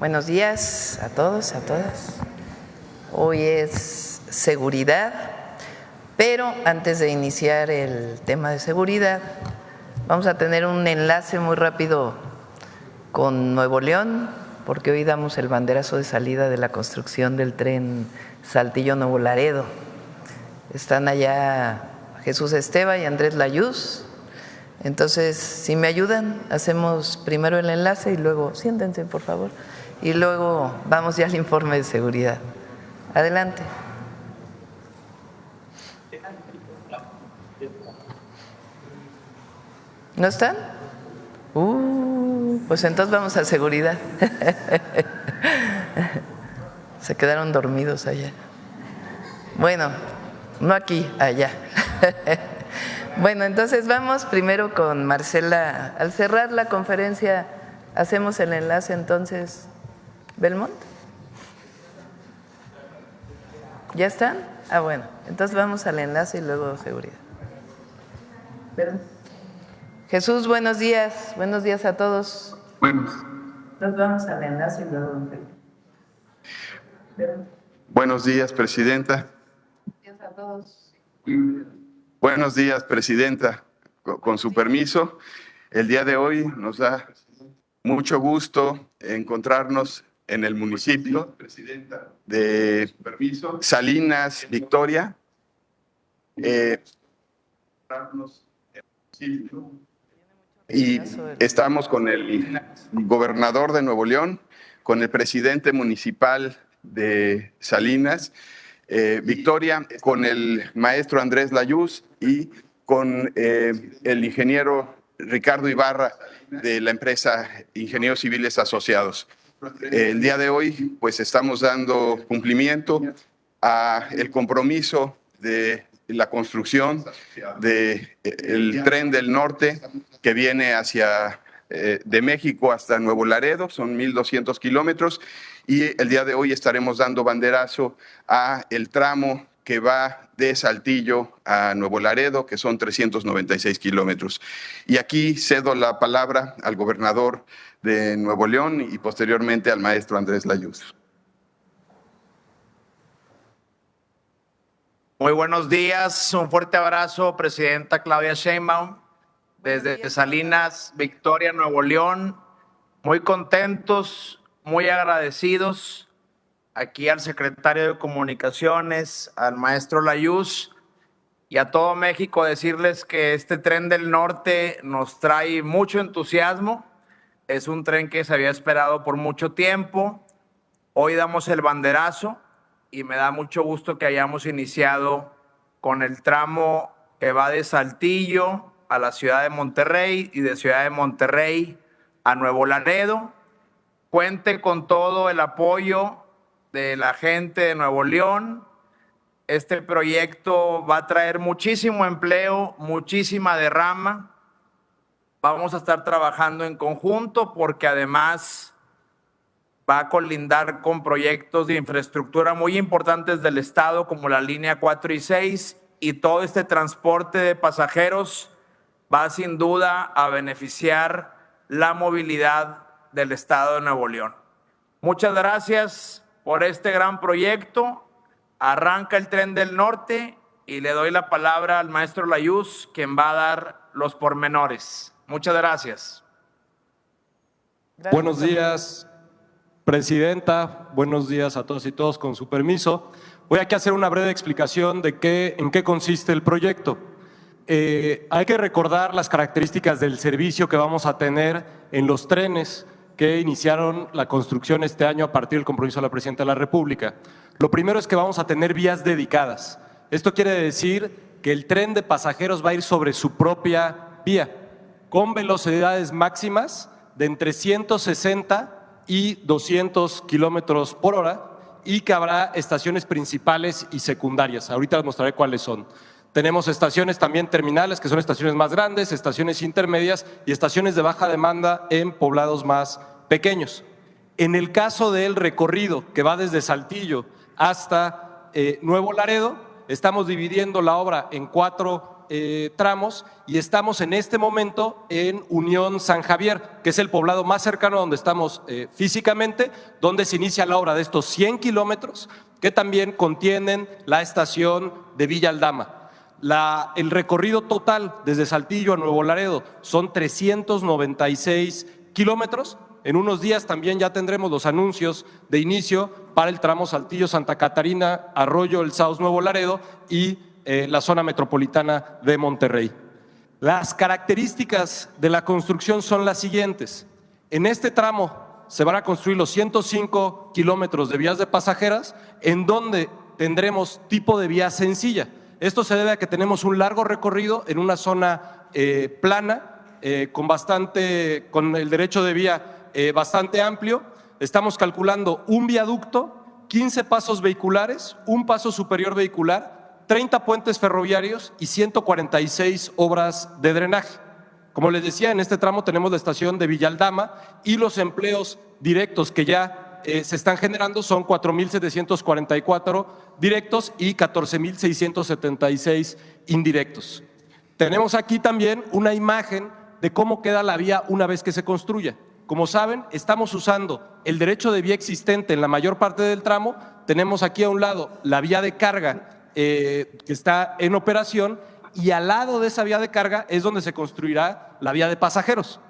Buenos días a todos, a todas. Hoy es seguridad, pero antes de iniciar el tema de seguridad, vamos a tener un enlace muy rápido con Nuevo León, porque hoy damos el banderazo de salida de la construcción del tren Saltillo-Nuevo Laredo. Están allá Jesús Esteva y Andrés Layuz. Entonces, si me ayudan, hacemos primero el enlace y luego, siéntense por favor, y luego vamos ya al informe de seguridad. Adelante. ¿No están? Pues entonces vamos a seguridad. Se quedaron dormidos allá. Bueno, no aquí, allá. Bueno, entonces vamos primero con Marcela. Al cerrar la conferencia, hacemos el enlace entonces. ¿Belmont? ¿Ya están? Bueno, entonces vamos al enlace y luego seguridad. Jesús, buenos días a todos. Buenos. Entonces vamos al enlace y luego Buenos días, Presidenta. Buenos días a todos. Buenos días, Presidenta. Con su permiso, el día de hoy nos da mucho gusto encontrarnos en el municipio de Salinas, Victoria. Y estamos con el gobernador de Nuevo León, con el presidente municipal de Salinas, Victoria, con el maestro Andrés Layuz y con el ingeniero Ricardo Ibarra de la empresa Ingenieros Civiles Asociados. El día de hoy, pues estamos dando cumplimiento a el compromiso de la construcción del tren del norte que viene de México hasta Nuevo Laredo, son 1,200 kilómetros, y el día de hoy estaremos dando banderazo a el tramo que va de Saltillo a Nuevo Laredo, que son 396 kilómetros. Y aquí cedo la palabra al gobernador de Nuevo León y posteriormente al maestro Andrés Layuz. Muy buenos días, un fuerte abrazo, Presidenta Claudia Sheinbaum, desde Salinas, Victoria, Nuevo León. Muy contentos, muy agradecidos. Aquí al secretario de Comunicaciones, al maestro Layuz y a todo México decirles que este tren del norte nos trae mucho entusiasmo. Es un tren que se había esperado por mucho tiempo. Hoy damos el banderazo y me da mucho gusto que hayamos iniciado con el tramo que va de Saltillo a la ciudad de Monterrey y de Ciudad de Monterrey a Nuevo Laredo. Cuente con todo el apoyo de la gente de Nuevo León. Este proyecto va a traer muchísimo empleo, muchísima derrama. Vamos a estar trabajando en conjunto porque además va a colindar con proyectos de infraestructura muy importantes del Estado como la línea 4 y 6, y todo este transporte de pasajeros va sin duda a beneficiar la movilidad del Estado de Nuevo León. Muchas gracias por este gran proyecto. Arranca el tren del norte y le doy la palabra al maestro Layuz, quien va a dar los pormenores. Muchas gracias. Buenos días, Presidenta. Buenos días a todos y todos. Con su permiso, voy aquí a hacer una breve explicación de en qué consiste el proyecto. Hay que recordar las características del servicio que vamos a tener en los trenes que iniciaron la construcción este año a partir del compromiso de la Presidenta de la República. Lo primero es que vamos a tener vías dedicadas. Esto quiere decir que el tren de pasajeros va a ir sobre su propia vía, con velocidades máximas de entre 160 y 200 kilómetros por hora, y que habrá estaciones principales y secundarias. Ahorita les mostraré cuáles son. Tenemos estaciones también terminales, que son estaciones más grandes, estaciones intermedias y estaciones de baja demanda en poblados más pequeños. En el caso del recorrido que va desde Saltillo hasta Nuevo Laredo, estamos dividiendo la obra en 4 tramos y estamos en este momento en Unión San Javier, que es el poblado más cercano donde estamos físicamente, donde se inicia la obra de estos 100 kilómetros que también contienen la estación de Villa Aldama. El recorrido total desde Saltillo a Nuevo Laredo son 396 kilómetros. En unos días también ya tendremos los anuncios de inicio para el tramo Saltillo-Santa Catarina, Arroyo, El Sauz, Nuevo Laredo y la zona metropolitana de Monterrey. Las características de la construcción son las siguientes. En este tramo se van a construir los 105 kilómetros de vías de pasajeras, en donde tendremos tipo de vía sencilla. Esto se debe a que tenemos un largo recorrido en una zona plana, con el derecho de vía bastante amplio. Estamos calculando un viaducto, 15 pasos vehiculares, un paso superior vehicular, 30 puentes ferroviarios y 146 obras de drenaje. Como les decía, en este tramo tenemos la estación de Villa Aldama y los empleos directos que ya se están generando son 4,744 directos y 14,676 indirectos. Tenemos aquí también una imagen de cómo queda la vía una vez que se construya. Como saben, estamos usando el derecho de vía existente en la mayor parte del tramo. Tenemos aquí a un lado la vía de carga que está en operación y al lado de esa vía de carga es donde se construirá la vía de pasajeros.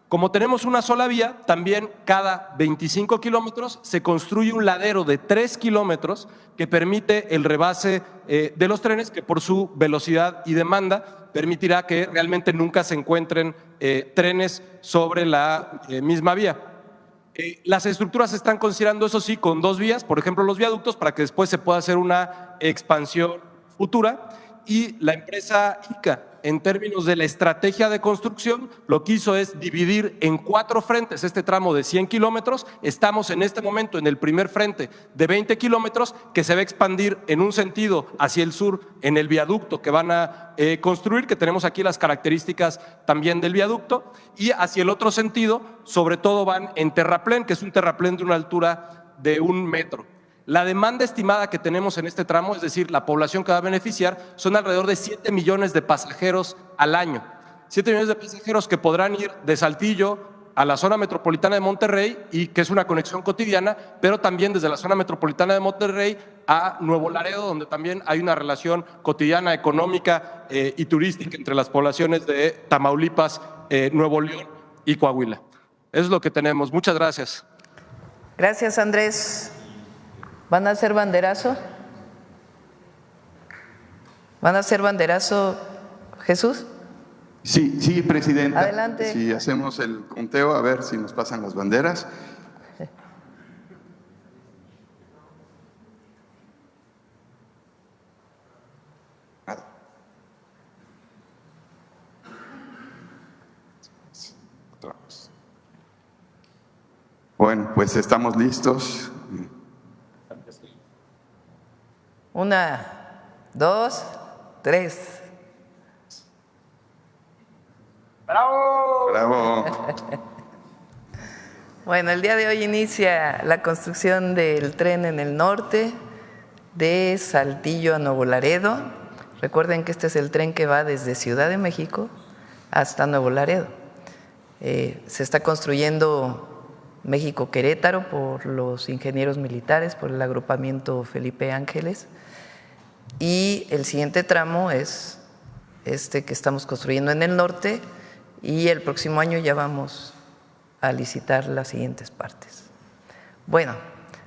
Como tenemos una sola vía, también cada 25 kilómetros se construye un ladero de 3 kilómetros que permite el rebase de los trenes, que por su velocidad y demanda permitirá que realmente nunca se encuentren trenes sobre la misma vía. Las estructuras se están considerando, eso sí, con 2 vías, por ejemplo los viaductos, para que después se pueda hacer una expansión futura. Y la empresa ICA, en términos de la estrategia de construcción, lo que hizo es dividir en 4 frentes este tramo de 100 kilómetros. Estamos en este momento en el primer frente de 20 kilómetros que se va a expandir en un sentido hacia el sur en el viaducto que van a construir, que tenemos aquí las características también del viaducto, y hacia el otro sentido, sobre todo van en terraplén, que es un terraplén de una altura de 1 metro. La demanda estimada que tenemos en este tramo, es decir, la población que va a beneficiar, son alrededor de 7 millones de pasajeros al año. 7 millones de pasajeros que podrán ir de Saltillo a la zona metropolitana de Monterrey, y que es una conexión cotidiana, pero también desde la zona metropolitana de Monterrey a Nuevo Laredo, donde también hay una relación cotidiana, económica y turística entre las poblaciones de Tamaulipas, Nuevo León y Coahuila. Eso es lo que tenemos. Muchas gracias. Gracias, Andrés. ¿Van a hacer banderazo? ¿Van a hacer banderazo, Jesús? Sí, presidenta. Adelante. Si hacemos el conteo, a ver si nos pasan las banderas. Bueno, pues estamos listos. 1, 2, 3. ¡Bravo! Bravo. Bueno, el día de hoy inicia la construcción del tren en el norte de Saltillo a Nuevo Laredo. Recuerden que este es el tren que va desde Ciudad de México hasta Nuevo Laredo. Se está construyendo México-Querétaro por los ingenieros militares, por el agrupamiento Felipe Ángeles. Y el siguiente tramo es este que estamos construyendo en el norte, y el próximo año ya vamos a licitar las siguientes partes. Bueno,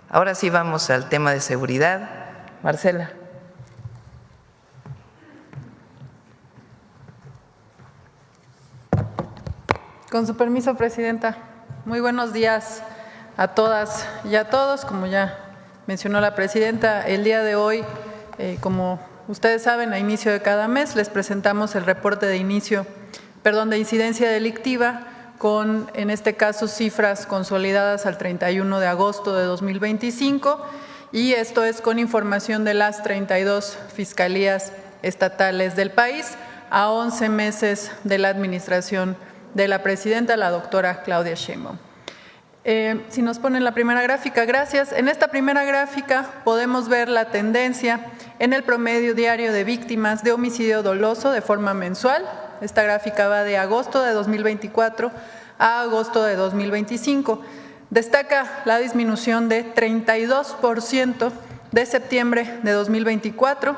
ahora sí vamos al tema de seguridad. Marcela. Con su permiso, presidenta. Muy buenos días a todas y a todos. Como ya mencionó la presidenta, el día de hoy, como ustedes saben, a inicio de cada mes les presentamos el reporte de incidencia delictiva con, en este caso, cifras consolidadas al 31 de agosto de 2025, y esto es con información de las 32 fiscalías estatales del país a 11 meses de la administración de la presidenta, la doctora Claudia Sheinbaum. Si nos ponen la primera gráfica, gracias. En esta primera gráfica podemos ver la tendencia en el promedio diario de víctimas de homicidio doloso de forma mensual. Esta gráfica va de agosto de 2024 a agosto de 2025. Destaca la disminución de 32% de septiembre de 2024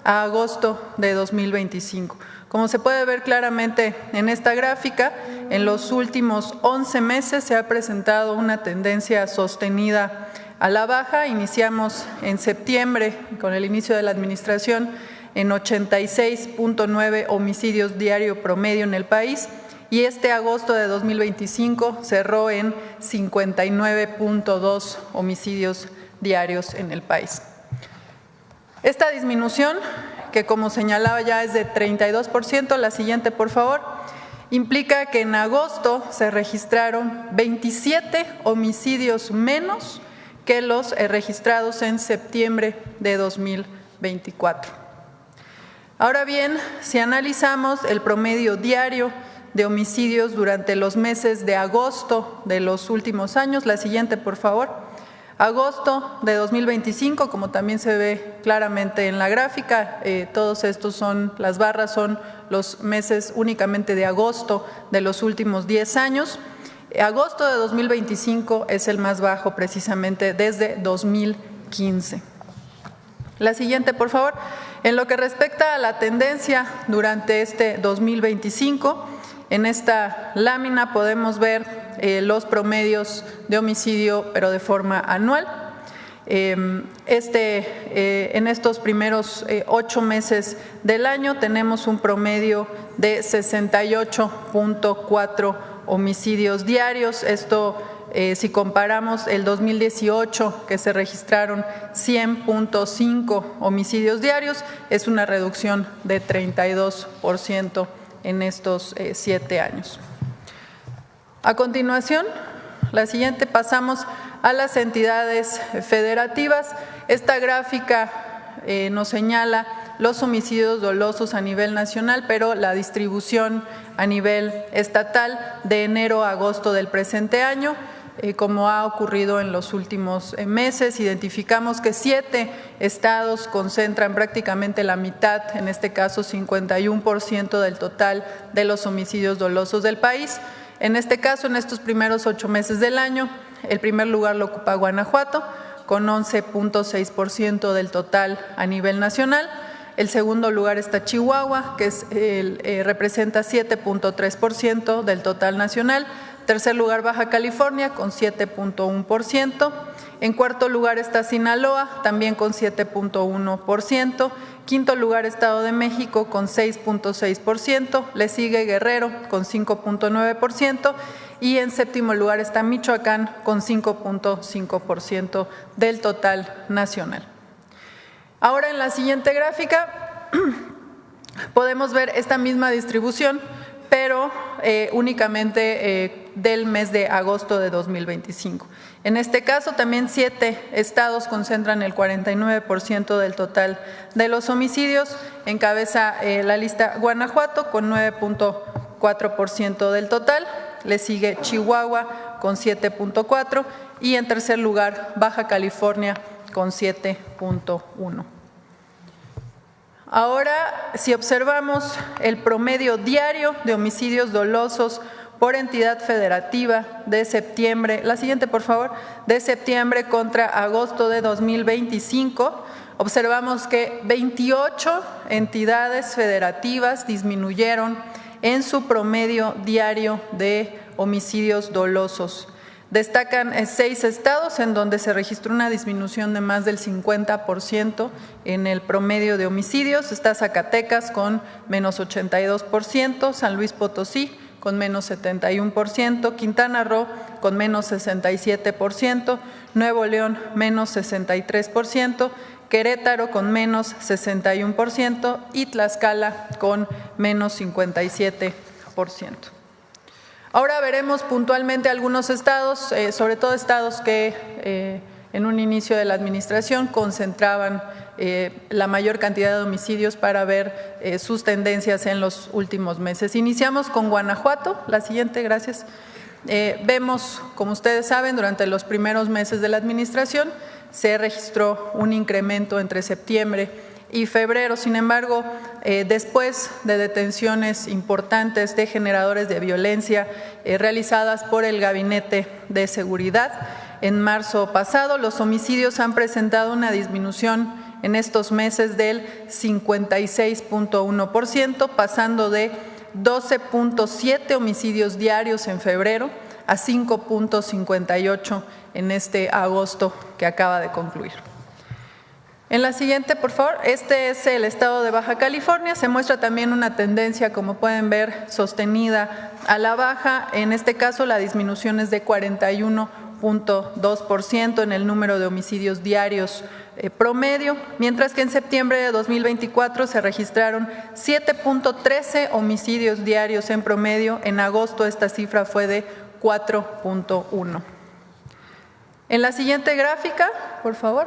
a agosto de 2025. Como se puede ver claramente en esta gráfica, en los últimos 11 meses se ha presentado una tendencia sostenida a la baja. Iniciamos en septiembre, con el inicio de la administración, en 86.9 homicidios diario promedio en el país, y este agosto de 2025 cerró en 59.2 homicidios diarios en el país. Esta disminución, que como señalaba ya es de 32%, la siguiente por favor, implica que en agosto se registraron 27 homicidios menos que los registrados en septiembre de 2024. Ahora bien, si analizamos el promedio diario de homicidios durante los meses de agosto de los últimos años, la siguiente por favor. Agosto de 2025, como también se ve claramente en la gráfica, todos estos las barras son los meses únicamente de agosto de los últimos 10 años. Agosto de 2025 es el más bajo precisamente desde 2015. La siguiente, por favor. En lo que respecta a la tendencia durante este 2025, en esta lámina podemos ver los promedios de homicidio, pero de forma anual. En estos primeros 8 meses del año tenemos un promedio de 68.4 homicidios diarios. Esto, si comparamos el 2018, que se registraron 100.5 homicidios diarios, es una reducción de 32% en estos 7 años. A continuación, la siguiente, pasamos a las entidades federativas. Esta gráfica nos señala los homicidios dolosos a nivel nacional, pero la distribución a nivel estatal de enero a agosto del presente año. Como ha ocurrido en los últimos meses, identificamos que 7 estados concentran prácticamente la mitad, en este caso 51% del total de los homicidios dolosos del país. En este caso, en estos primeros 8 meses del año, el primer lugar lo ocupa Guanajuato, con 11.6% del total a nivel nacional. El segundo lugar está Chihuahua, que representa 7.3% del total nacional. Tercer lugar, Baja California, con 7.1%. En cuarto lugar está Sinaloa, también con 7.1%. Quinto lugar, Estado de México, con 6.6%. Le sigue Guerrero, con 5.9%. Y en séptimo lugar está Michoacán, con 5.5% del total nacional. Ahora, en la siguiente gráfica podemos ver esta misma distribución, pero únicamente del mes de agosto de 2025. En este caso, también 7 estados concentran el 49% del total de los homicidios. Encabeza la lista Guanajuato con 9.4% del total. Le sigue Chihuahua con 7.4% y en tercer lugar Baja California con 7.1%. Ahora, si observamos el promedio diario de homicidios dolosos por entidad federativa de septiembre, la siguiente por favor, de septiembre contra agosto de 2025, observamos que 28 entidades federativas disminuyeron en su promedio diario de homicidios dolosos. Destacan 6 estados en donde se registró una disminución de más del 50% en el promedio de homicidios. Está Zacatecas con menos 82%, San Luis Potosí con menos 71%, Quintana Roo con menos 67%, Nuevo León menos 63%, Querétaro con menos 61% y Tlaxcala con menos 57%. Ahora veremos puntualmente algunos estados, sobre todo estados que en un inicio de la administración concentraban la mayor cantidad de homicidios para ver sus tendencias en los últimos meses. Iniciamos con Guanajuato, la siguiente, gracias. Vemos, como ustedes saben, durante los primeros meses de la administración se registró un incremento entre septiembre y febrero. Sin embargo, después de detenciones importantes de generadores de violencia realizadas por el Gabinete de Seguridad, en marzo pasado, los homicidios han presentado una disminución en estos meses del 56.1%, pasando de 12.7 homicidios diarios en febrero a 5.58 en este agosto que acaba de concluir. En la siguiente, por favor, este es el estado de Baja California. Se muestra también una tendencia, como pueden ver, sostenida a la baja. En este caso, la disminución es de 41.2% en el número de homicidios diarios promedio, mientras que en septiembre de 2024 se registraron 7.13 homicidios diarios en promedio. En agosto esta cifra fue de 4.1. En la siguiente gráfica, por favor,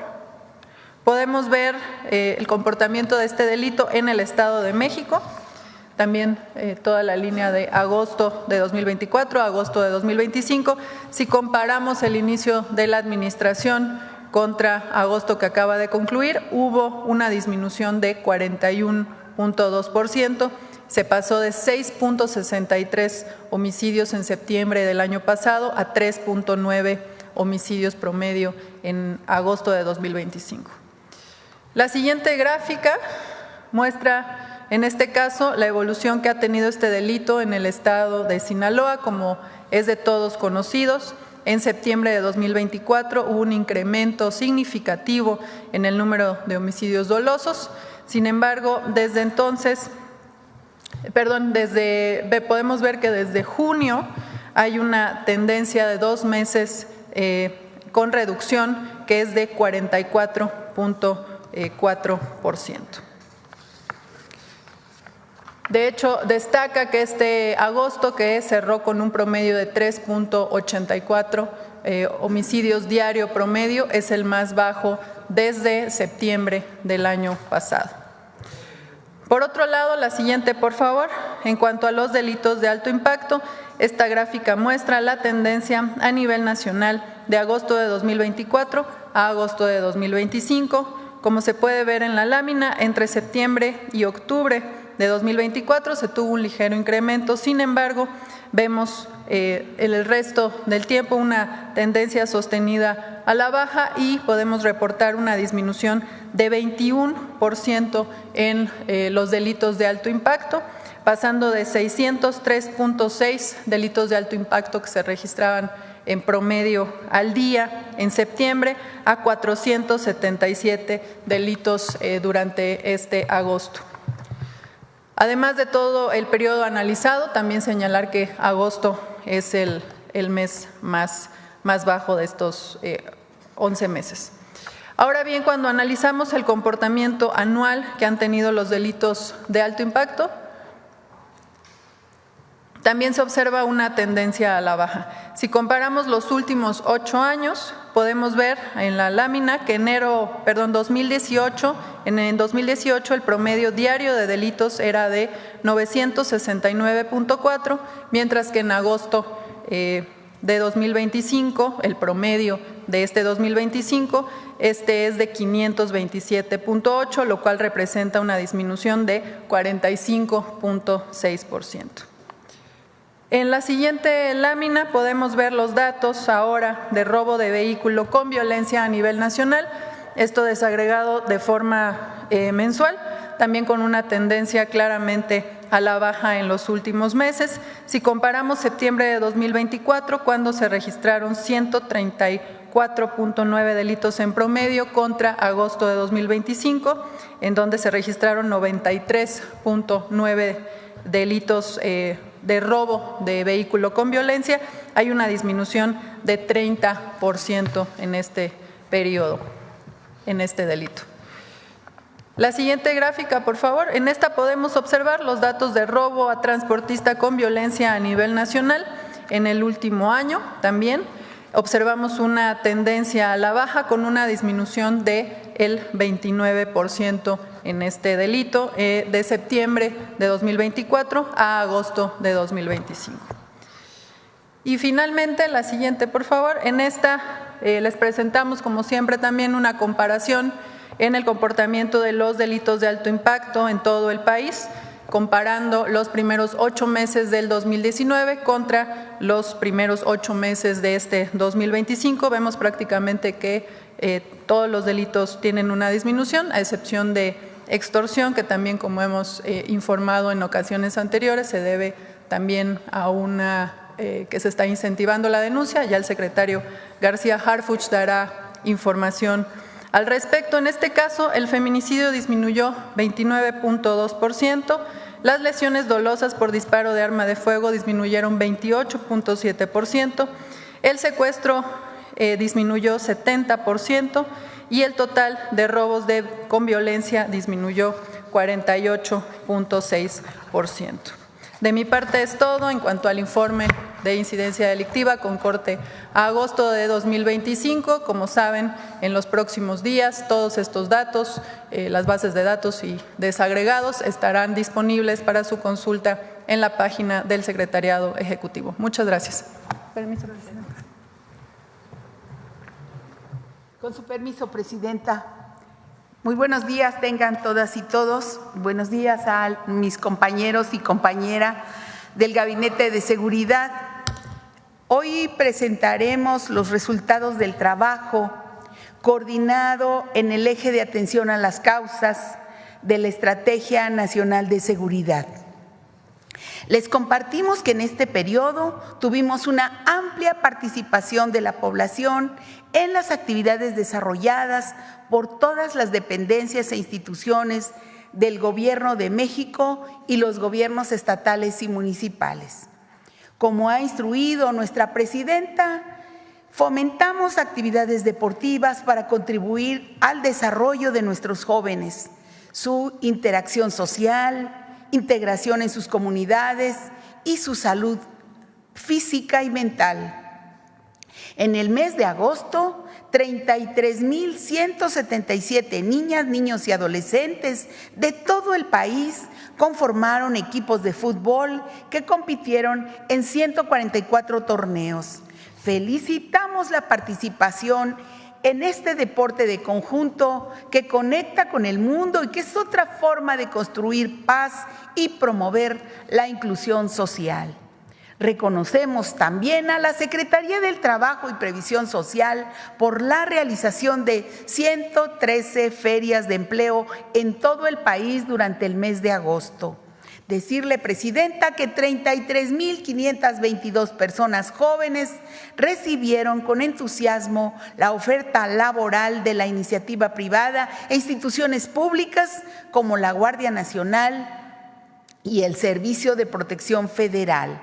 podemos ver el comportamiento de este delito en el Estado de México. También toda la línea de agosto de 2024 a agosto de 2025. Si comparamos el inicio de la administración contra agosto que acaba de concluir, hubo una disminución de 41.2%. Se pasó de 6.63 homicidios en septiembre del año pasado a 3.9 homicidios promedio en agosto de 2025. La siguiente gráfica muestra, en este caso, la evolución que ha tenido este delito en el estado de Sinaloa, como es de todos conocidos. En septiembre de 2024 hubo un incremento significativo en el número de homicidios dolosos. Sin embargo, desde entonces, podemos ver que desde junio hay una tendencia de 2 meses con reducción, que es de 44.4%. De hecho, destaca que este agosto, que cerró con un promedio de 3.84 homicidios diario promedio, es el más bajo desde septiembre del año pasado. Por otro lado, la siguiente, por favor. En cuanto a los delitos de alto impacto, esta gráfica muestra la tendencia a nivel nacional de agosto de 2024 a agosto de 2025. Como se puede ver en la lámina, entre septiembre y octubre de 2024 se tuvo un ligero incremento. Sin embargo, vemos en el resto del tiempo una tendencia sostenida a la baja y podemos reportar una disminución de 21% en los delitos de alto impacto, pasando de 603.6 delitos de alto impacto que se registraban en promedio al día en septiembre a 477 delitos durante este agosto. Además de todo el periodo analizado, también señalar que agosto es el mes más bajo de estos 11 meses. Ahora bien, cuando analizamos el comportamiento anual que han tenido los delitos de alto impacto, también se observa una tendencia a la baja. Si comparamos los últimos 8 años, podemos ver en la lámina que en 2018 el promedio diario de delitos era de 969.4, mientras que en agosto de 2025, el promedio de este 2025, es de 527.8, lo cual representa una disminución de 45.6%. En la siguiente lámina podemos ver los datos ahora de robo de vehículo con violencia a nivel nacional, esto desagregado de forma mensual, también con una tendencia claramente a la baja en los últimos meses. Si comparamos septiembre de 2024, cuando se registraron 134.9 delitos en promedio, contra agosto de 2025, en donde se registraron 93.9 delitos de robo de vehículo con violencia, hay una disminución de 30% en este periodo, en este delito. La siguiente gráfica, por favor. En esta podemos observar los datos de robo a transportista con violencia a nivel nacional. En el último año también observamos una tendencia a la baja con una disminución del 29% en este delito de septiembre de 2024 a agosto de 2025. Y finalmente, la siguiente, por favor. En esta les presentamos, como siempre, también una comparación en el comportamiento de los delitos de alto impacto en todo el país, comparando los primeros 8 meses del 2019 contra los primeros 8 meses de este 2025. Vemos prácticamente que todos los delitos tienen una disminución, a excepción de extorsión, que también, como hemos informado en ocasiones anteriores, se debe también a que se está incentivando la denuncia. Ya el secretario García Harfuch dará información al respecto. En este caso, el feminicidio disminuyó 29.2%, las lesiones dolosas por disparo de arma de fuego disminuyeron 28.7%, el secuestro disminuyó 70% y el total de robos con violencia disminuyó 48.6%. De mi parte es todo en cuanto al informe de incidencia delictiva con corte a agosto de 2025. Como saben, en los próximos días todos estos datos, las bases de datos y desagregados estarán disponibles para su consulta en la página del Secretariado Ejecutivo. Muchas gracias. Permiso, Presidenta. Con su permiso, Presidenta. Muy buenos días tengan todas y todos. Buenos días a mis compañeros y compañeras del Gabinete de Seguridad. Hoy presentaremos los resultados del trabajo coordinado en el eje de atención a las causas de la Estrategia Nacional de Seguridad. Les compartimos que en este periodo tuvimos una amplia participación de la población en las actividades desarrolladas por todas las dependencias e instituciones del Gobierno de México y los gobiernos estatales y municipales. Como ha instruido nuestra presidenta, fomentamos actividades deportivas para contribuir al desarrollo de nuestros jóvenes, su interacción social, integración en sus comunidades y su salud física y mental. En el mes de agosto, 33,177 niñas, niños y adolescentes de todo el país conformaron equipos de fútbol que compitieron en 144 torneos. Felicitamos la participación en este deporte de conjunto que conecta con el mundo y que es otra forma de construir paz y promover la inclusión social. Reconocemos también a la Secretaría del Trabajo y Previsión Social por la realización de 113 ferias de empleo en todo el país durante el mes de agosto. Decirle, Presidenta, que 33,522 personas jóvenes recibieron con entusiasmo la oferta laboral de la iniciativa privada e instituciones públicas como la Guardia Nacional y el Servicio de Protección Federal.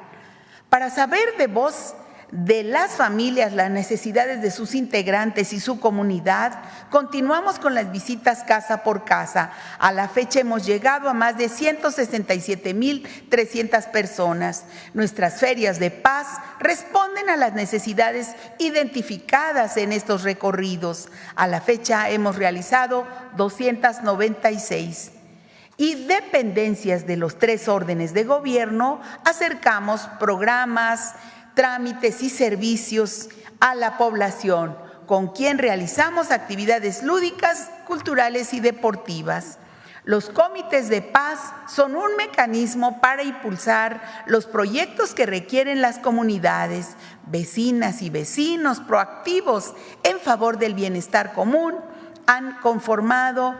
Para saber de voz de las familias las necesidades de sus integrantes y su comunidad, continuamos con las visitas casa por casa. A la fecha hemos llegado a más de 167,300 personas. Nuestras ferias de paz responden a las necesidades identificadas en estos recorridos. A la fecha hemos realizado 296. Y dependencias de los 3 órdenes de gobierno acercamos programas, trámites y servicios a la población, con quien realizamos actividades lúdicas, culturales y deportivas. Los comités de paz son un mecanismo para impulsar los proyectos que requieren las comunidades, vecinas y vecinos proactivos en favor del bienestar común. Han conformado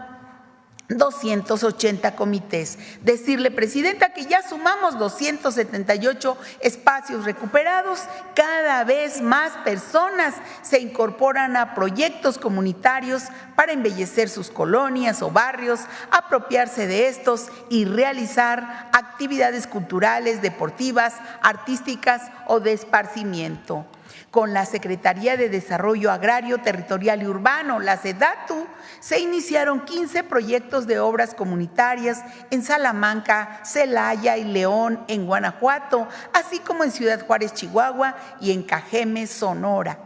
280 comités. Decirle, Presidenta, que ya sumamos 278 espacios recuperados. Cada vez más personas se incorporan a proyectos comunitarios para embellecer sus colonias o barrios, apropiarse de estos y realizar actividades culturales, deportivas, artísticas o de esparcimiento. Con la Secretaría de Desarrollo Agrario, Territorial y Urbano, la SEDATU, se iniciaron 15 proyectos de obras comunitarias en Salamanca, Celaya y León, en Guanajuato, así como en Ciudad Juárez, Chihuahua, y en Cajeme, Sonora.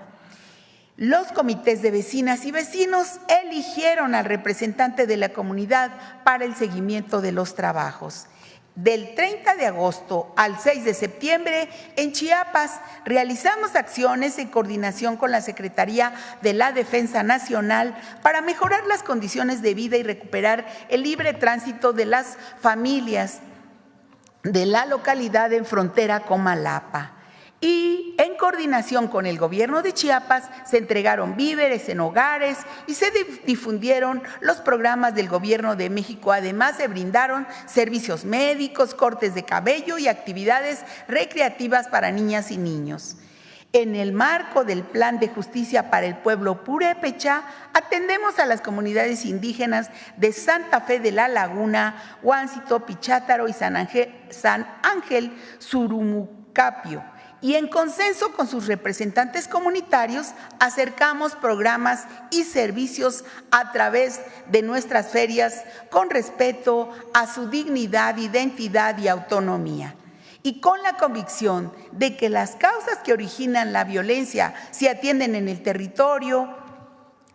Los comités de vecinas y vecinos eligieron al representante de la comunidad para el seguimiento de los trabajos. Del 30 de agosto al 6 de septiembre, en Chiapas, realizamos acciones en coordinación con la Secretaría de la Defensa Nacional para mejorar las condiciones de vida y recuperar el libre tránsito de las familias de la localidad en frontera con Malapa. Y en coordinación con el gobierno de Chiapas se entregaron víveres en hogares y se difundieron los programas del gobierno de México. Además, se brindaron servicios médicos, cortes de cabello y actividades recreativas para niñas y niños. En el marco del Plan de Justicia para el Pueblo Purépecha, atendemos a las comunidades indígenas de Santa Fe de la Laguna, Huáncito, Pichátaro y San Ángel Surumucapio. Y en consenso con sus representantes comunitarios, acercamos programas y servicios a través de nuestras ferias con respeto a su dignidad, identidad y autonomía. Y con la convicción de que las causas que originan la violencia se atienden en el territorio,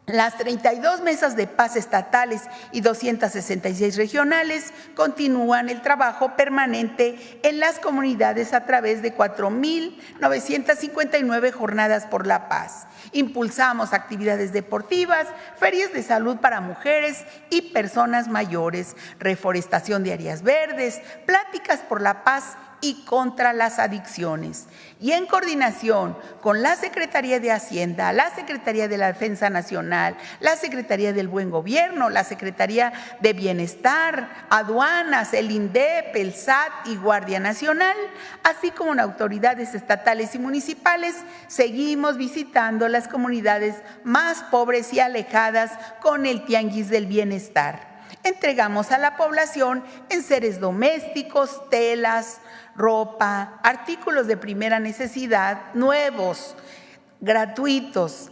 las 32 mesas de paz estatales y 266 regionales continúan el trabajo permanente en las comunidades a través de 4.959 jornadas por la paz. Impulsamos actividades deportivas, ferias de salud para mujeres y personas mayores, reforestación de áreas verdes, pláticas por la paz y contra las adicciones. Y en coordinación con la Secretaría de Hacienda, la Secretaría de la Defensa Nacional, la Secretaría del Buen Gobierno, la Secretaría de Bienestar, Aduanas, el INDEP, el SAT y Guardia Nacional, así como en autoridades estatales y municipales, seguimos visitando las comunidades más pobres y alejadas con el Tianguis del Bienestar. Entregamos a la población enseres domésticos, telas, ropa, artículos de primera necesidad nuevos, gratuitos,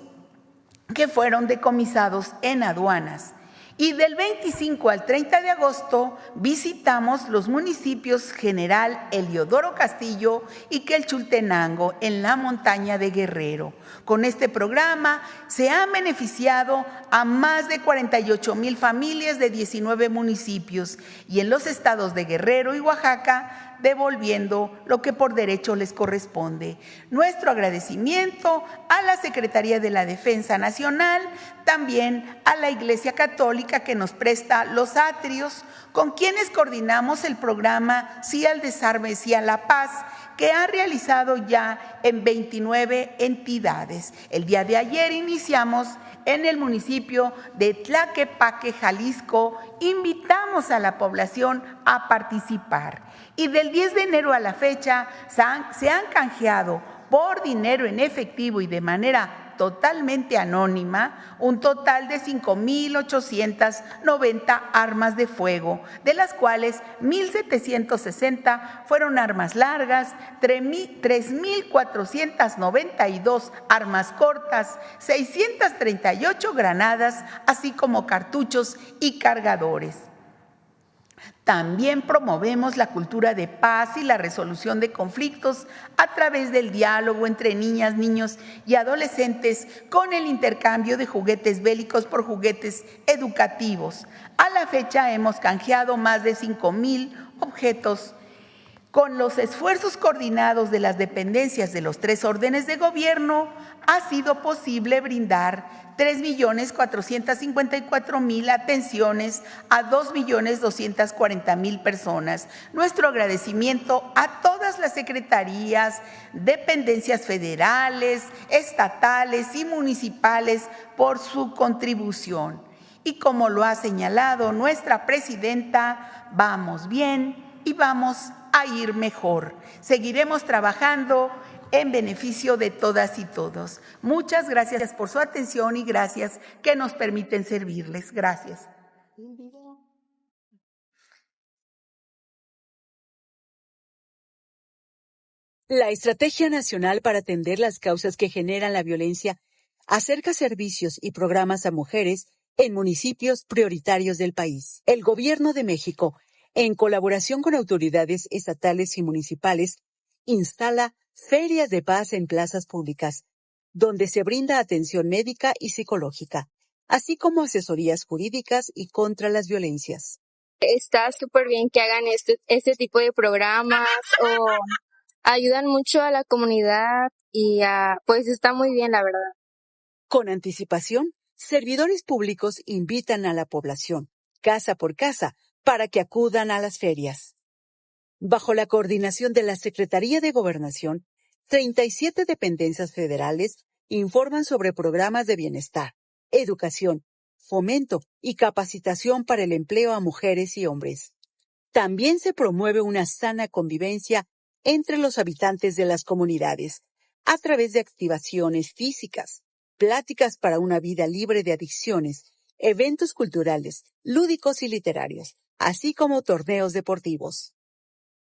que fueron decomisados en aduanas. Y del 25 al 30 de agosto visitamos los municipios General Heliodoro Castillo y Quelchultenango en la montaña de Guerrero. Con este programa se han beneficiado a más de 48,000 familias de 19 municipios y en los estados de Guerrero y Oaxaca, devolviendo lo que por derecho les corresponde. Nuestro agradecimiento a la Secretaría de la Defensa Nacional, también a la Iglesia Católica que nos presta los atrios, con quienes coordinamos el programa Sí al Desarme, Sí a la Paz, que ha realizado ya en 29 entidades. El día de ayer iniciamos en el municipio de Tlaquepaque, Jalisco. Invitamos a la población a participar. Y del 10 de enero a la fecha se han canjeado por dinero en efectivo y de manera totalmente anónima un total de 5,890 armas de fuego, de las cuales 1,760 fueron armas largas, 3,492 armas cortas, 638 granadas, así como cartuchos y cargadores. También promovemos la cultura de paz y la resolución de conflictos a través del diálogo entre niñas, niños y adolescentes con el intercambio de juguetes bélicos por juguetes educativos. A la fecha hemos canjeado más de 5,000 objetos. Con los esfuerzos coordinados de las dependencias de los 3 órdenes de gobierno, ha sido posible brindar 3,454,000 atenciones a 2,240,000 personas. Nuestro agradecimiento a todas las secretarías, dependencias federales, estatales y municipales por su contribución. Y como lo ha señalado nuestra presidenta, vamos bien y vamos a ir mejor. Seguiremos trabajando en beneficio de todas y todos. Muchas gracias por su atención y gracias que nos permiten servirles. Gracias. La Estrategia Nacional para atender las causas que generan la violencia acerca servicios y programas a mujeres en municipios prioritarios del país. El Gobierno de México, en colaboración con autoridades estatales y municipales, instala ferias de paz en plazas públicas, donde se brinda atención médica y psicológica, así como asesorías jurídicas y contra las violencias. Está súper bien que hagan este tipo de programas o ayudan mucho a la comunidad y pues está muy bien, la verdad. Con anticipación, servidores públicos invitan a la población, casa por casa, para que acudan a las ferias. Bajo la coordinación de la Secretaría de Gobernación, 37 dependencias federales informan sobre programas de bienestar, educación, fomento y capacitación para el empleo a mujeres y hombres. También se promueve una sana convivencia entre los habitantes de las comunidades a través de activaciones físicas, pláticas para una vida libre de adicciones, eventos culturales, lúdicos y literarios, así como torneos deportivos.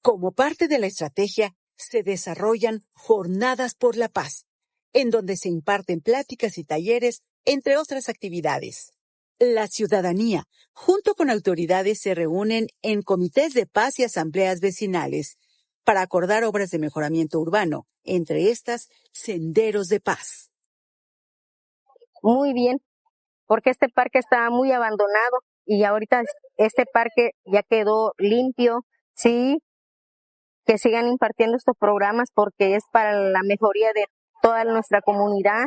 Como parte de la estrategia, se desarrollan jornadas por la paz, en donde se imparten pláticas y talleres, entre otras actividades. La ciudadanía, junto con autoridades, se reúnen en comités de paz y asambleas vecinales para acordar obras de mejoramiento urbano, entre estas, senderos de paz. Muy bien, porque este parque estaba muy abandonado y ahorita este parque ya quedó limpio. Sí, que sigan impartiendo estos programas porque es para la mejoría de toda nuestra comunidad.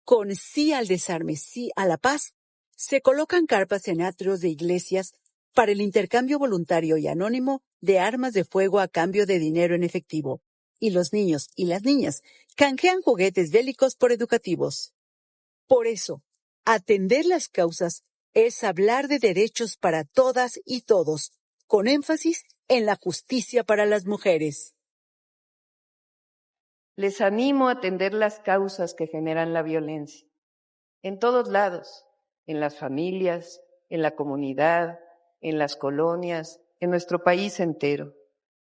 Con Sí al Desarme, Sí a la Paz, se colocan carpas en atrios de iglesias para el intercambio voluntario y anónimo de armas de fuego a cambio de dinero en efectivo, y los niños y las niñas canjean juguetes bélicos por educativos. Por eso, atender las causas es hablar de derechos para todas y todos, con énfasis en la justicia para las mujeres. Les animo a atender las causas que generan la violencia, en todos lados, en las familias, en la comunidad, en las colonias, en nuestro país entero.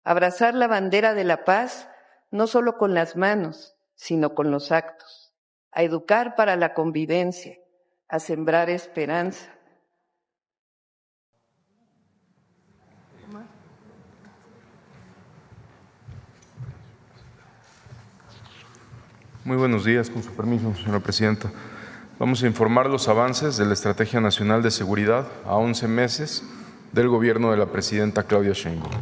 Abrazar la bandera de la paz, no solo con las manos, sino con los actos. A educar para la convivencia, a sembrar esperanza. Muy buenos días, con su permiso, señora presidenta. Vamos a informar los avances de la Estrategia Nacional de Seguridad a 11 meses del gobierno de la presidenta Claudia Sheinbaum.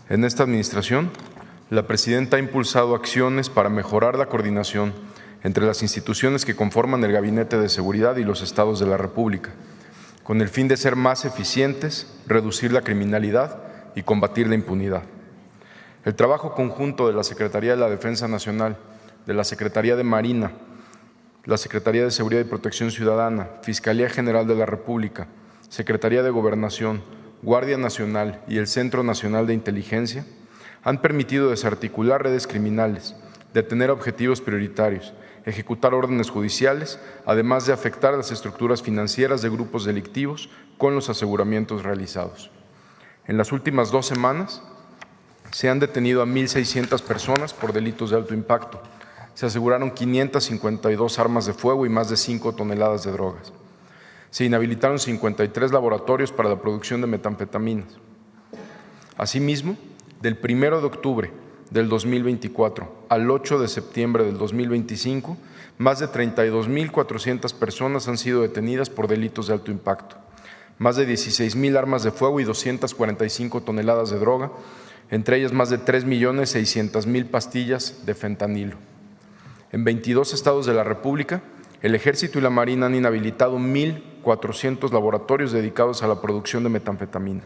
En esta administración, la presidenta ha impulsado acciones para mejorar la coordinación entre las instituciones que conforman el Gabinete de Seguridad y los estados de la República, con el fin de ser más eficientes, reducir la criminalidad y combatir la impunidad. El trabajo conjunto de la Secretaría de la Defensa Nacional, de la Secretaría de Marina, la Secretaría de Seguridad y Protección Ciudadana, Fiscalía General de la República, Secretaría de Gobernación, Guardia Nacional y el Centro Nacional de Inteligencia han permitido desarticular redes criminales, detener objetivos prioritarios, ejecutar órdenes judiciales, además de afectar las estructuras financieras de grupos delictivos con los aseguramientos realizados. En las últimas 2 semanas se han detenido a 1,600 personas por delitos de alto impacto. Se aseguraron 552 armas de fuego y más de 5 toneladas de drogas. Se inhabilitaron 53 laboratorios para la producción de metanfetaminas. Asimismo, del 1 de octubre del 2024 al 8 de septiembre del 2025, más de 32,400 personas han sido detenidas por delitos de alto impacto. Más de 16,000 armas de fuego y 245 toneladas de droga, entre ellas más de 3,600,000 pastillas de fentanilo. En 22 estados de la República, el Ejército y la Marina han inhabilitado 1,400 laboratorios dedicados a la producción de metanfetamina.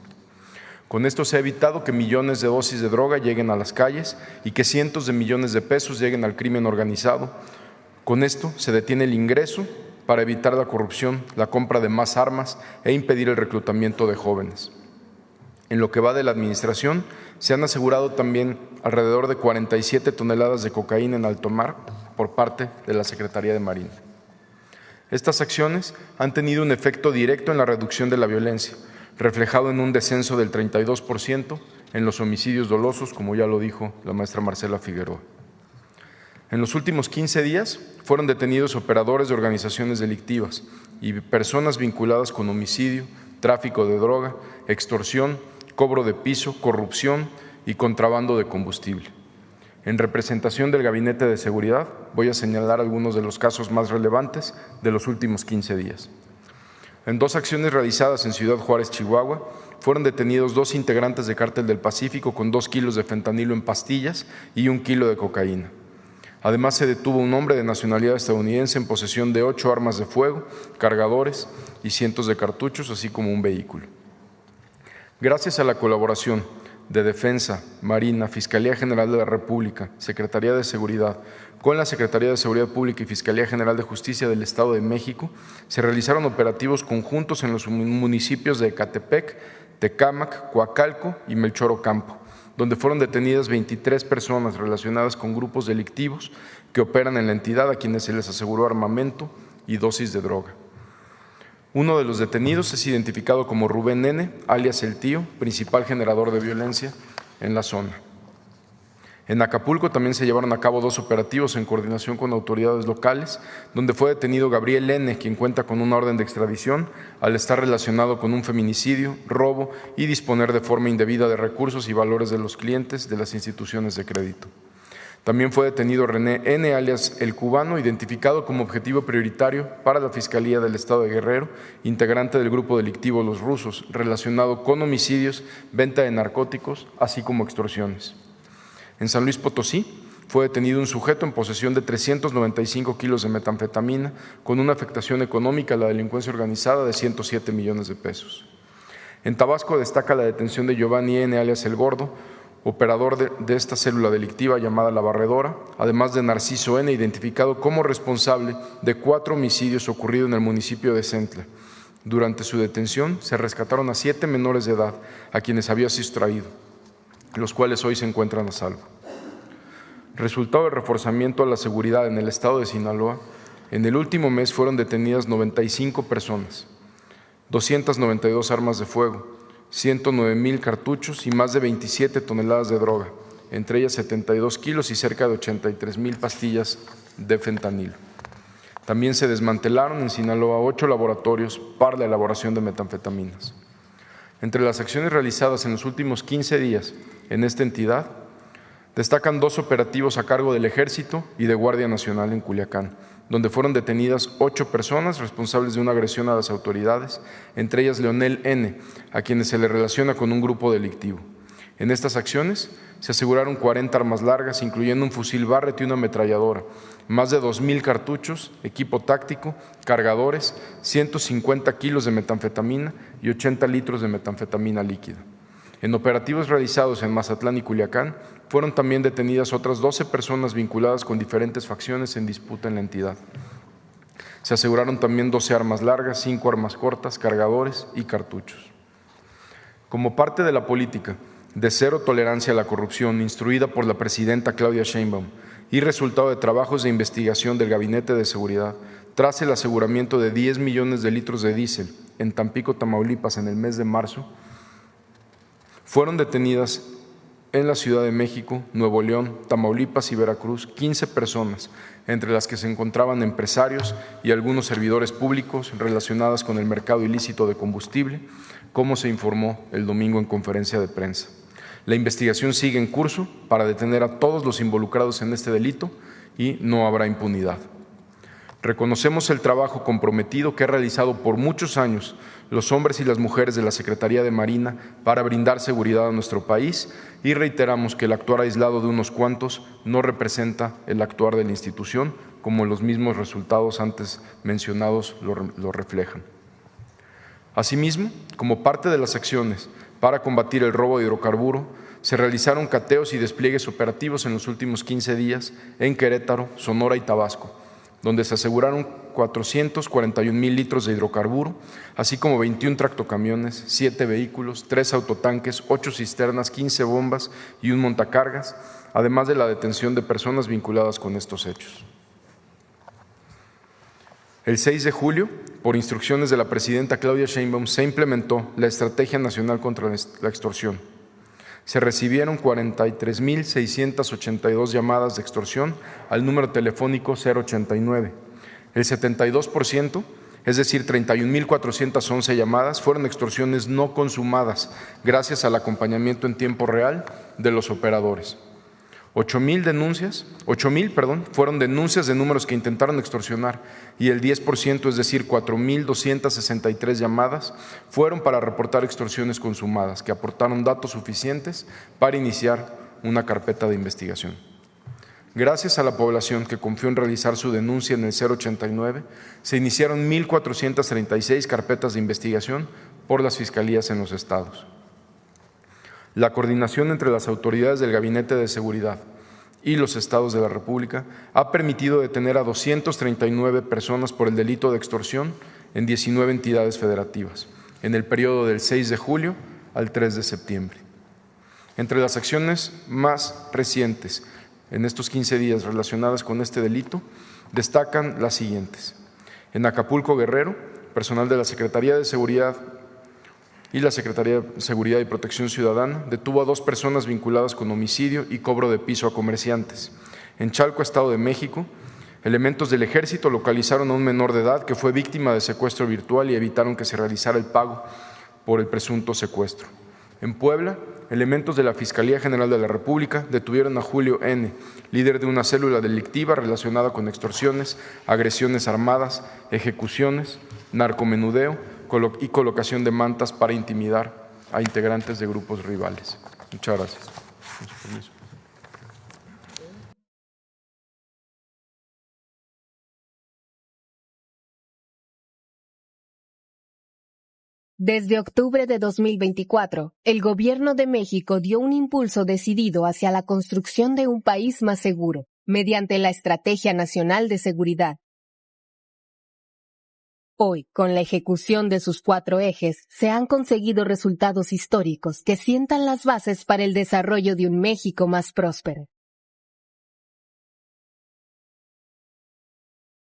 Con esto se ha evitado que millones de dosis de droga lleguen a las calles y que cientos de millones de pesos lleguen al crimen organizado. Con esto se detiene el ingreso para evitar la corrupción, la compra de más armas e impedir el reclutamiento de jóvenes. En lo que va de la administración, se han asegurado también alrededor de 47 toneladas de cocaína en alto mar por parte de la Secretaría de Marina. Estas acciones han tenido un efecto directo en la reducción de la violencia, reflejado en un descenso del 32% en los homicidios dolosos, como ya lo dijo la maestra Marcela Figueroa. En los últimos 15 días fueron detenidos operadores de organizaciones delictivas y personas vinculadas con homicidio, tráfico de droga, extorsión, cobro de piso, corrupción y contrabando de combustible. En representación del Gabinete de Seguridad, voy a señalar algunos de los casos más relevantes de los últimos 15 días. En 2 acciones realizadas en Ciudad Juárez, Chihuahua, fueron detenidos 2 integrantes de Cártel del Pacífico con 2 kilos de fentanilo en pastillas y 1 kilo de cocaína. Además, se detuvo un hombre de nacionalidad estadounidense en posesión de 8 armas de fuego, cargadores y cientos de cartuchos, así como un vehículo. Gracias a la colaboración de Defensa, Marina, Fiscalía General de la República, Secretaría de Seguridad, con la Secretaría de Seguridad Pública y Fiscalía General de Justicia del Estado de México, se realizaron operativos conjuntos en los municipios de Ecatepec, Tecámac, Coacalco y Melchor Ocampo, donde fueron detenidas 23 personas relacionadas con grupos delictivos que operan en la entidad, a quienes se les aseguró armamento y dosis de droga. Uno de los detenidos es identificado como Rubén N., alias El Tío, principal generador de violencia en la zona. En Acapulco también se llevaron a cabo 2 operativos en coordinación con autoridades locales, donde fue detenido Gabriel N., quien cuenta con una orden de extradición al estar relacionado con un feminicidio, robo y disponer de forma indebida de recursos y valores de los clientes de las instituciones de crédito. También fue detenido René N., alias El Cubano, identificado como objetivo prioritario para la Fiscalía del Estado de Guerrero, integrante del grupo delictivo Los Rusos, relacionado con homicidios, venta de narcóticos, así como extorsiones. En San Luis Potosí fue detenido un sujeto en posesión de 395 kilos de metanfetamina, con una afectación económica a la delincuencia organizada de 107 millones de pesos. En Tabasco destaca la detención de Giovanni N., alias El Gordo, operador de esta célula delictiva llamada La Barredora, además de Narciso N., identificado como responsable de 4 homicidios ocurridos en el municipio de Centla. Durante su detención se rescataron a 7 menores de edad a quienes había sustraído, los cuales hoy se encuentran a salvo. Resultado del reforzamiento a la seguridad en el estado de Sinaloa, en el último mes fueron detenidas 95 personas, 292 armas de fuego, 109,000 cartuchos y más de 27 toneladas de droga, entre ellas 72 kilos y cerca de 83,000 pastillas de fentanilo. También se desmantelaron en Sinaloa 8 laboratorios para la elaboración de metanfetaminas. Entre las acciones realizadas en los últimos 15 días en esta entidad, destacan 2 operativos a cargo del Ejército y de Guardia Nacional en Culiacán, donde fueron detenidas 8 personas responsables de una agresión a las autoridades, entre ellas Leonel N., a quienes se le relaciona con un grupo delictivo. En estas acciones se aseguraron 40 armas largas, incluyendo un fusil Barrett y una ametralladora, más de 2,000 cartuchos, equipo táctico, cargadores, 150 kilos de metanfetamina y 80 litros de metanfetamina líquida. En operativos realizados en Mazatlán y Culiacán, fueron también detenidas otras 12 personas vinculadas con diferentes facciones en disputa en la entidad. Se aseguraron también 12 armas largas, 5 armas cortas, cargadores y cartuchos. Como parte de la política de cero tolerancia a la corrupción instruida por la presidenta Claudia Sheinbaum y resultado de trabajos de investigación del Gabinete de Seguridad, tras el aseguramiento de 10 millones de litros de diésel en Tampico, Tamaulipas, en el mes de marzo, fueron detenidas en la Ciudad de México, Nuevo León, Tamaulipas y Veracruz 15 personas, entre las que se encontraban empresarios y algunos servidores públicos relacionadas con el mercado ilícito de combustible, como se informó el domingo en conferencia de prensa. La investigación sigue en curso para detener a todos los involucrados en este delito y no habrá impunidad. Reconocemos el trabajo comprometido que ha realizado por muchos años los hombres y las mujeres de la Secretaría de Marina para brindar seguridad a nuestro país y reiteramos que el actuar aislado de unos cuantos no representa el actuar de la institución, como los mismos resultados antes mencionados lo reflejan. Asimismo, como parte de las acciones para combatir el robo de hidrocarburo, se realizaron cateos y despliegues operativos en los últimos 15 días en Querétaro, Sonora y Tabasco, donde se aseguraron 441,000 litros de hidrocarburo, así como 21 tractocamiones, 7 vehículos, 3 autotanques, 8 cisternas, 15 bombas y un montacargas, además de la detención de personas vinculadas con estos hechos. El 6 de julio, por instrucciones de la presidenta Claudia Sheinbaum, se implementó la Estrategia Nacional contra la Extorsión. Se recibieron 43,682 llamadas de extorsión al número telefónico 089. El 72%, es decir, 31,411 llamadas, fueron extorsiones no consumadas, gracias al acompañamiento en tiempo real de los operadores. 8,000 fueron denuncias de números que intentaron extorsionar y el 10%, es decir, 4,263 llamadas, fueron para reportar extorsiones consumadas, que aportaron datos suficientes para iniciar una carpeta de investigación. Gracias a la población que confió en realizar su denuncia en el 089, se iniciaron 1,436 carpetas de investigación por las fiscalías en los estados. La coordinación entre las autoridades del Gabinete de Seguridad y los estados de la República ha permitido detener a 239 personas por el delito de extorsión en 19 entidades federativas, en el periodo del 6 de julio al 3 de septiembre. Entre las acciones más recientes en estos 15 días relacionadas con este delito, destacan las siguientes. En Acapulco, Guerrero, personal de la Secretaría de Seguridad y la Secretaría de Seguridad y Protección Ciudadana detuvo a 2 personas vinculadas con homicidio y cobro de piso a comerciantes. En Chalco, Estado de México, elementos del Ejército localizaron a un menor de edad que fue víctima de secuestro virtual y evitaron que se realizara el pago por el presunto secuestro. En Puebla, elementos de la Fiscalía General de la República detuvieron a Julio N., líder de una célula delictiva relacionada con extorsiones, agresiones armadas, ejecuciones, narcomenudeo y colocación de mantas para intimidar a integrantes de grupos rivales. Muchas gracias. Con su permiso. Desde octubre de 2024, el Gobierno de México dio un impulso decidido hacia la construcción de un país más seguro, mediante la Estrategia Nacional de Seguridad. Hoy, con la ejecución de sus 4 ejes, se han conseguido resultados históricos que sientan las bases para el desarrollo de un México más próspero.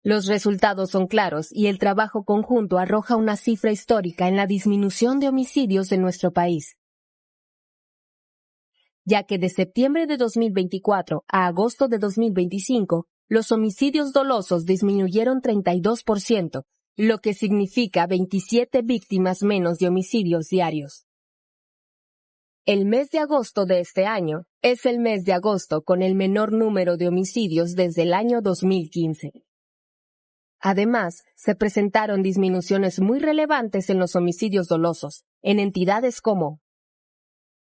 Los resultados son claros y el trabajo conjunto arroja una cifra histórica en la disminución de homicidios en nuestro país, ya que de septiembre de 2024 a agosto de 2025, los homicidios dolosos disminuyeron 32%, lo que significa 27 víctimas menos de homicidios diarios. El mes de agosto de este año es el mes de agosto con el menor número de homicidios desde el año 2015. Además, se presentaron disminuciones muy relevantes en los homicidios dolosos, en entidades como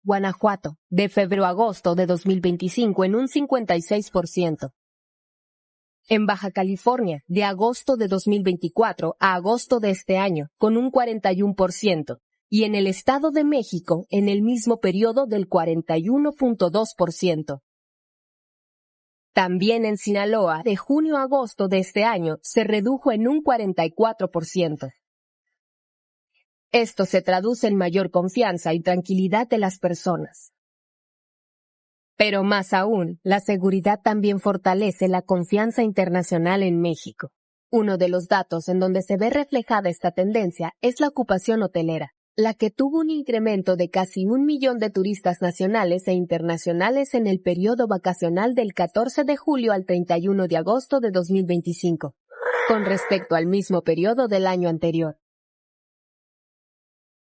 Guanajuato, de febrero a agosto de 2025 en un 56%. En Baja California, de agosto de 2024 a agosto de este año, con un 41%, y en el Estado de México, en el mismo periodo del 41.2%. También en Sinaloa, de junio a agosto de este año, se redujo en un 44%. Esto se traduce en mayor confianza y tranquilidad de las personas. Pero más aún, la seguridad también fortalece la confianza internacional en México. Uno de los datos en donde se ve reflejada esta tendencia es la ocupación hotelera, la que tuvo un incremento de casi 1 millón de turistas nacionales e internacionales en el periodo vacacional del 14 de julio al 31 de agosto de 2025, con respecto al mismo periodo del año anterior.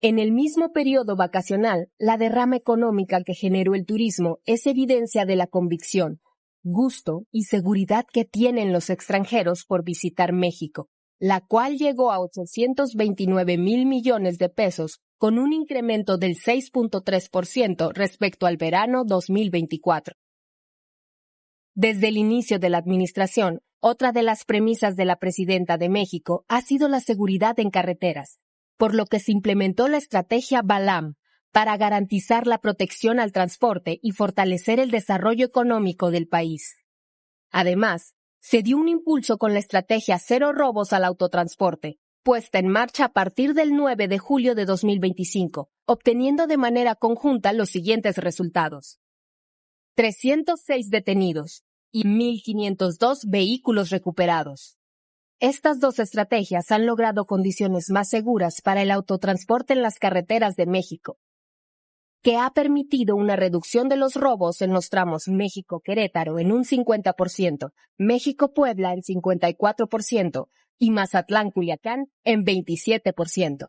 En el mismo periodo vacacional, la derrama económica que generó el turismo es evidencia de la convicción, gusto y seguridad que tienen los extranjeros por visitar México, la cual llegó a 829,000 millones de pesos, con un incremento del 6.3% respecto al verano 2024. Desde el inicio de la administración, otra de las premisas de la presidenta de México ha sido la seguridad en carreteras, por lo que se implementó la estrategia BALAM para garantizar la protección al transporte y fortalecer el desarrollo económico del país. Además, se dio un impulso con la estrategia Cero Robos al Autotransporte, puesta en marcha a partir del 9 de julio de 2025, obteniendo de manera conjunta los siguientes resultados: 306 detenidos y 1,502 vehículos recuperados. Estas 2 estrategias han logrado condiciones más seguras para el autotransporte en las carreteras de México, que ha permitido una reducción de los robos en los tramos México-Querétaro en un 50%, México-Puebla en 54% y Mazatlán-Culiacán en 27%.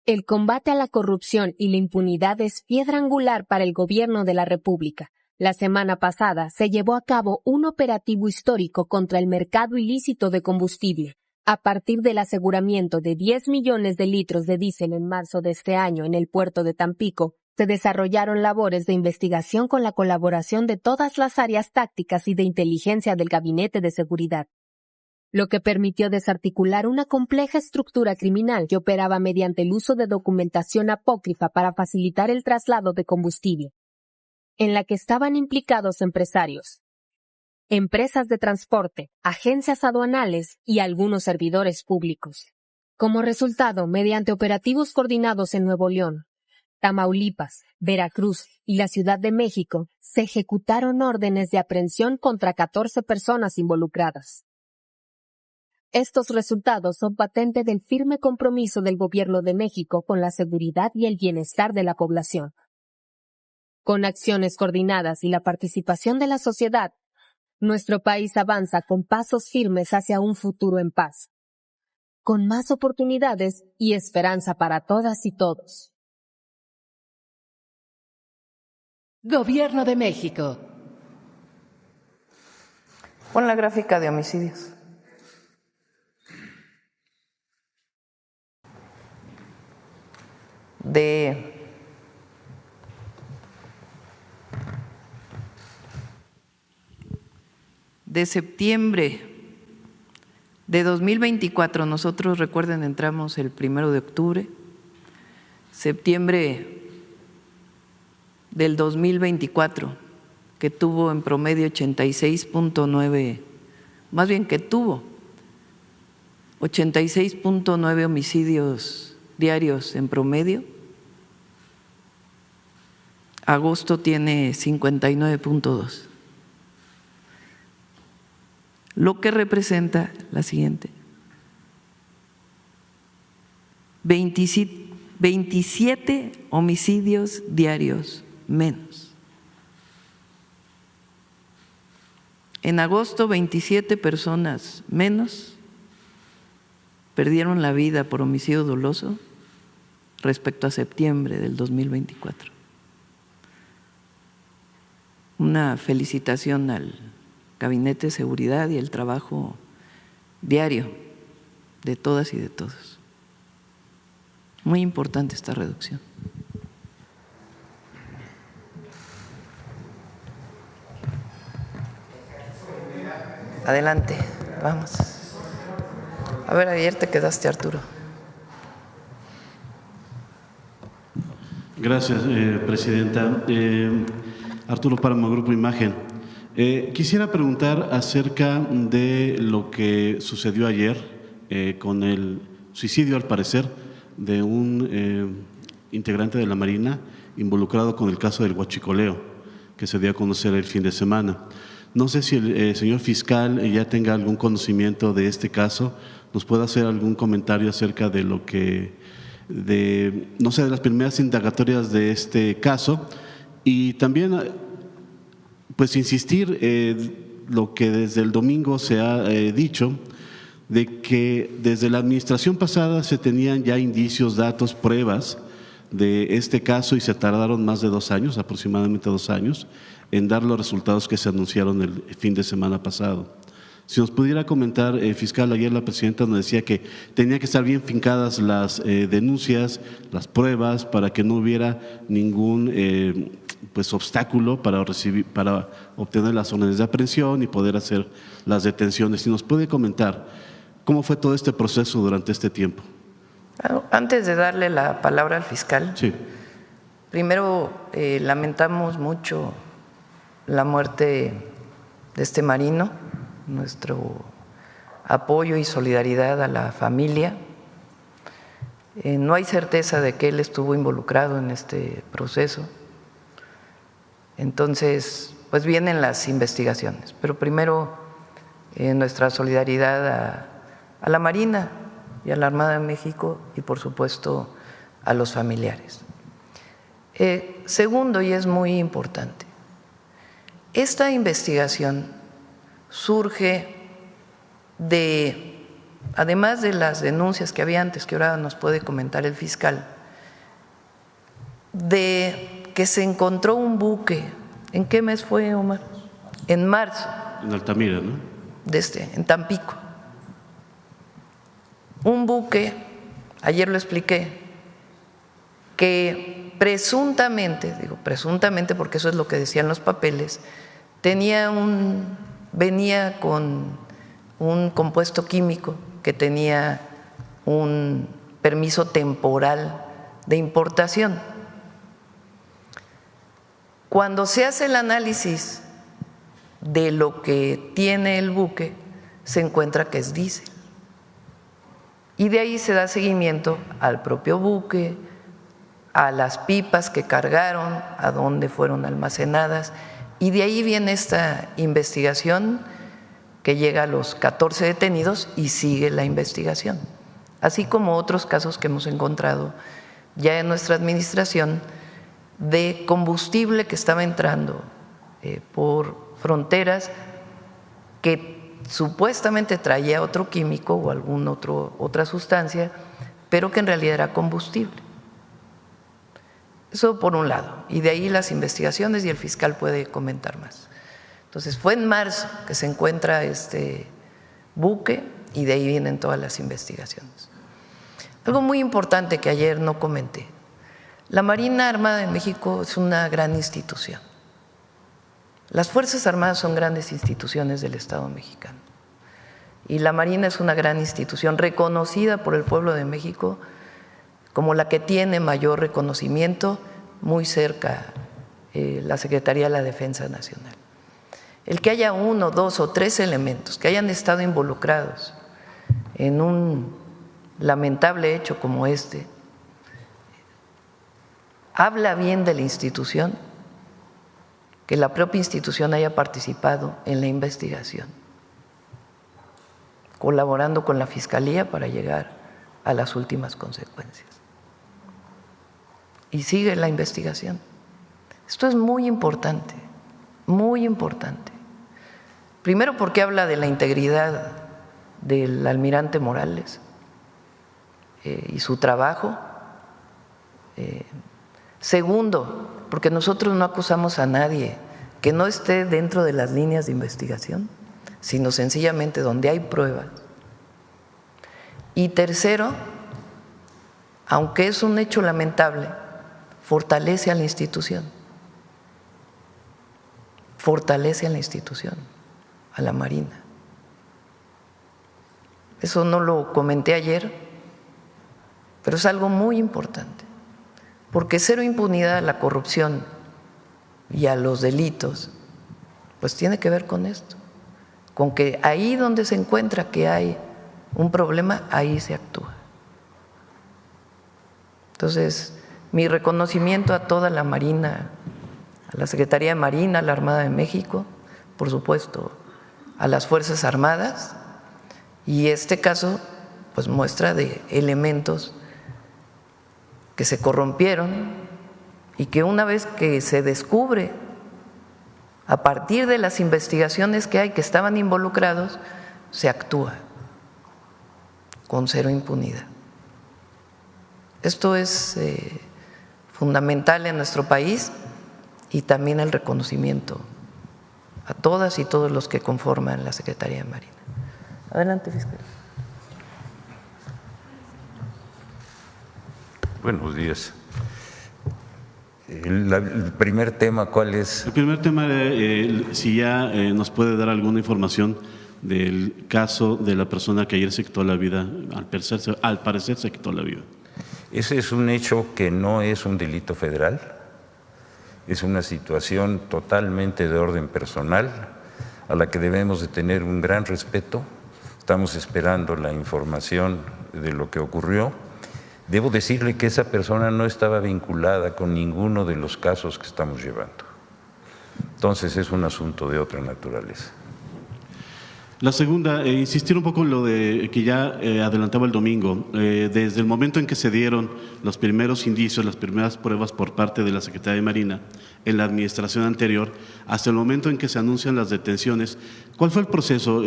El combate a la corrupción y la impunidad es piedra angular para el Gobierno de la República, La semana pasada se llevó a cabo un operativo histórico contra el mercado ilícito de combustible. A partir del aseguramiento de 10 millones de litros de diésel en marzo de este año en el puerto de Tampico, se desarrollaron labores de investigación con la colaboración de todas las áreas tácticas y de inteligencia del Gabinete de Seguridad, lo que permitió desarticular una compleja estructura criminal que operaba mediante el uso de documentación apócrifa para facilitar el traslado de combustible, en la que estaban implicados empresarios, empresas de transporte, agencias aduanales y algunos servidores públicos. Como resultado, mediante operativos coordinados en Nuevo León, Tamaulipas, Veracruz y la Ciudad de México, se ejecutaron órdenes de aprehensión contra 14 personas involucradas. Estos resultados son patente del firme compromiso del Gobierno de México con la seguridad y el bienestar de la población. Con acciones coordinadas y la participación de la sociedad, nuestro país avanza con pasos firmes hacia un futuro en paz, con más oportunidades y esperanza para todas y todos. Gobierno de México. Pon la gráfica de homicidios. De septiembre de 2024, nosotros recuerden entramos el 1 de octubre, septiembre del 2024, que tuvo en promedio 86.9, más bien que tuvo 86.9 homicidios diarios en promedio. Agosto tiene 59.2, lo que representa la siguiente: 27 homicidios diarios menos. En agosto, 27 personas menos perdieron la vida por homicidio doloso respecto a septiembre del 2024. Una felicitación al Gabinete de Seguridad y el trabajo diario de todas y de todos. Muy importante esta reducción. Adelante, vamos. A ver, ayer te quedaste, Arturo. Gracias, presidenta. Arturo Páramo, Grupo Imagen. Quisiera preguntar acerca de lo que sucedió ayer con el suicidio, al parecer, de un integrante de la Marina involucrado con el caso del huachicoleo que se dio a conocer el fin de semana. No sé si el señor fiscal ya tenga algún conocimiento de este caso, nos puede hacer algún comentario acerca de lo que, no sé, de las primeras indagatorias de este caso, y también pues insistir lo que desde el domingo se ha dicho, de que desde la administración pasada se tenían ya indicios, datos, pruebas de este caso y se tardaron más de 2 años, aproximadamente 2 años, en dar los resultados que se anunciaron el fin de semana pasado. Si nos pudiera comentar, fiscal, ayer la presidenta nos decía que tenía que estar bien fincadas las denuncias, las pruebas, para que no hubiera ningún pues obstáculo para obtener las órdenes de aprehensión y poder hacer las detenciones. Si nos puede comentar cómo fue todo este proceso durante este tiempo. Antes de darle la palabra al fiscal, sí. Primero lamentamos mucho la muerte de este marino, nuestro apoyo y solidaridad a la familia. No hay certeza de que él estuvo involucrado en este proceso. Entonces, pues vienen las investigaciones, pero primero nuestra solidaridad a la Marina y a la Armada de México y, por supuesto, a los familiares. Segundo, y es muy importante, esta investigación surge además de las denuncias que había antes, que ahora nos puede comentar el fiscal, de que se encontró un buque ¿En qué mes fue, Omar? En marzo. En Altamira, ¿no? En Tampico. Un buque, ayer lo expliqué, que presuntamente, digo presuntamente porque eso es lo que decían los papeles, venía con un compuesto químico que tenía un permiso temporal de importación. Cuando se hace el análisis de lo que tiene el buque, se encuentra que es diésel. Y de ahí se da seguimiento al propio buque, a las pipas que cargaron, a dónde fueron almacenadas, y de ahí viene esta investigación que llega a los 14 detenidos y sigue la investigación, así como otros casos que hemos encontrado ya en nuestra administración de combustible que estaba entrando por fronteras que supuestamente traía otro químico o otra sustancia, pero que en realidad era combustible. Eso por un lado, y de ahí las investigaciones y el fiscal puede comentar más. Entonces fue en marzo que se encuentra este buque y de ahí vienen todas las investigaciones. Algo muy importante que ayer no comenté: la Marina Armada de México es una gran institución. Las Fuerzas Armadas son grandes instituciones del Estado mexicano y la Marina es una gran institución reconocida por el pueblo de México como la que tiene mayor reconocimiento, muy cerca la Secretaría de la Defensa Nacional. El que haya 1, 2 o 3 elementos que hayan estado involucrados en un lamentable hecho como este, habla bien de la institución, que la propia institución haya participado en la investigación, colaborando con la Fiscalía para llegar a las últimas consecuencias. Y sigue la investigación. Esto es muy importante, muy importante. Primero porque habla de la integridad del almirante Morales y su trabajo. Segundo, porque nosotros no acusamos a nadie que no esté dentro de las líneas de investigación, sino sencillamente donde hay pruebas. Y tercero, aunque es un hecho lamentable, fortalece a la institución, a la Marina. Eso no lo comenté ayer, pero es algo muy importante, porque cero impunidad a la corrupción y a los delitos, pues tiene que ver con esto, con que ahí donde se encuentra que hay un problema, ahí se actúa. Entonces, mi reconocimiento a toda la Marina, a la Secretaría de Marina, a la Armada de México, por supuesto, a las Fuerzas Armadas, y este caso pues muestra de elementos que se corrompieron y que una vez que se descubre a partir de las investigaciones que hay que estaban involucrados, se actúa con cero impunidad. Esto es fundamental en nuestro país y también el reconocimiento a todas y todos los que conforman la Secretaría de Marina. Adelante, fiscal. Buenos días. El primer tema, ¿cuál es? El primer tema, si ya nos puede dar alguna información del caso de la persona que ayer se quitó la vida, al parecer se quitó la vida. Ese es un hecho que no es un delito federal, es una situación totalmente de orden personal a la que debemos de tener un gran respeto. Estamos esperando la información de lo que ocurrió. Debo decirle que esa persona no estaba vinculada con ninguno de los casos que estamos llevando. Entonces es un asunto de otra naturaleza. La segunda, insistir un poco en lo de que ya adelantaba el domingo. Desde el momento en que se dieron los primeros indicios, las primeras pruebas por parte de la Secretaría de Marina en la administración anterior, hasta el momento en que se anuncian las detenciones, ¿cuál fue el proceso?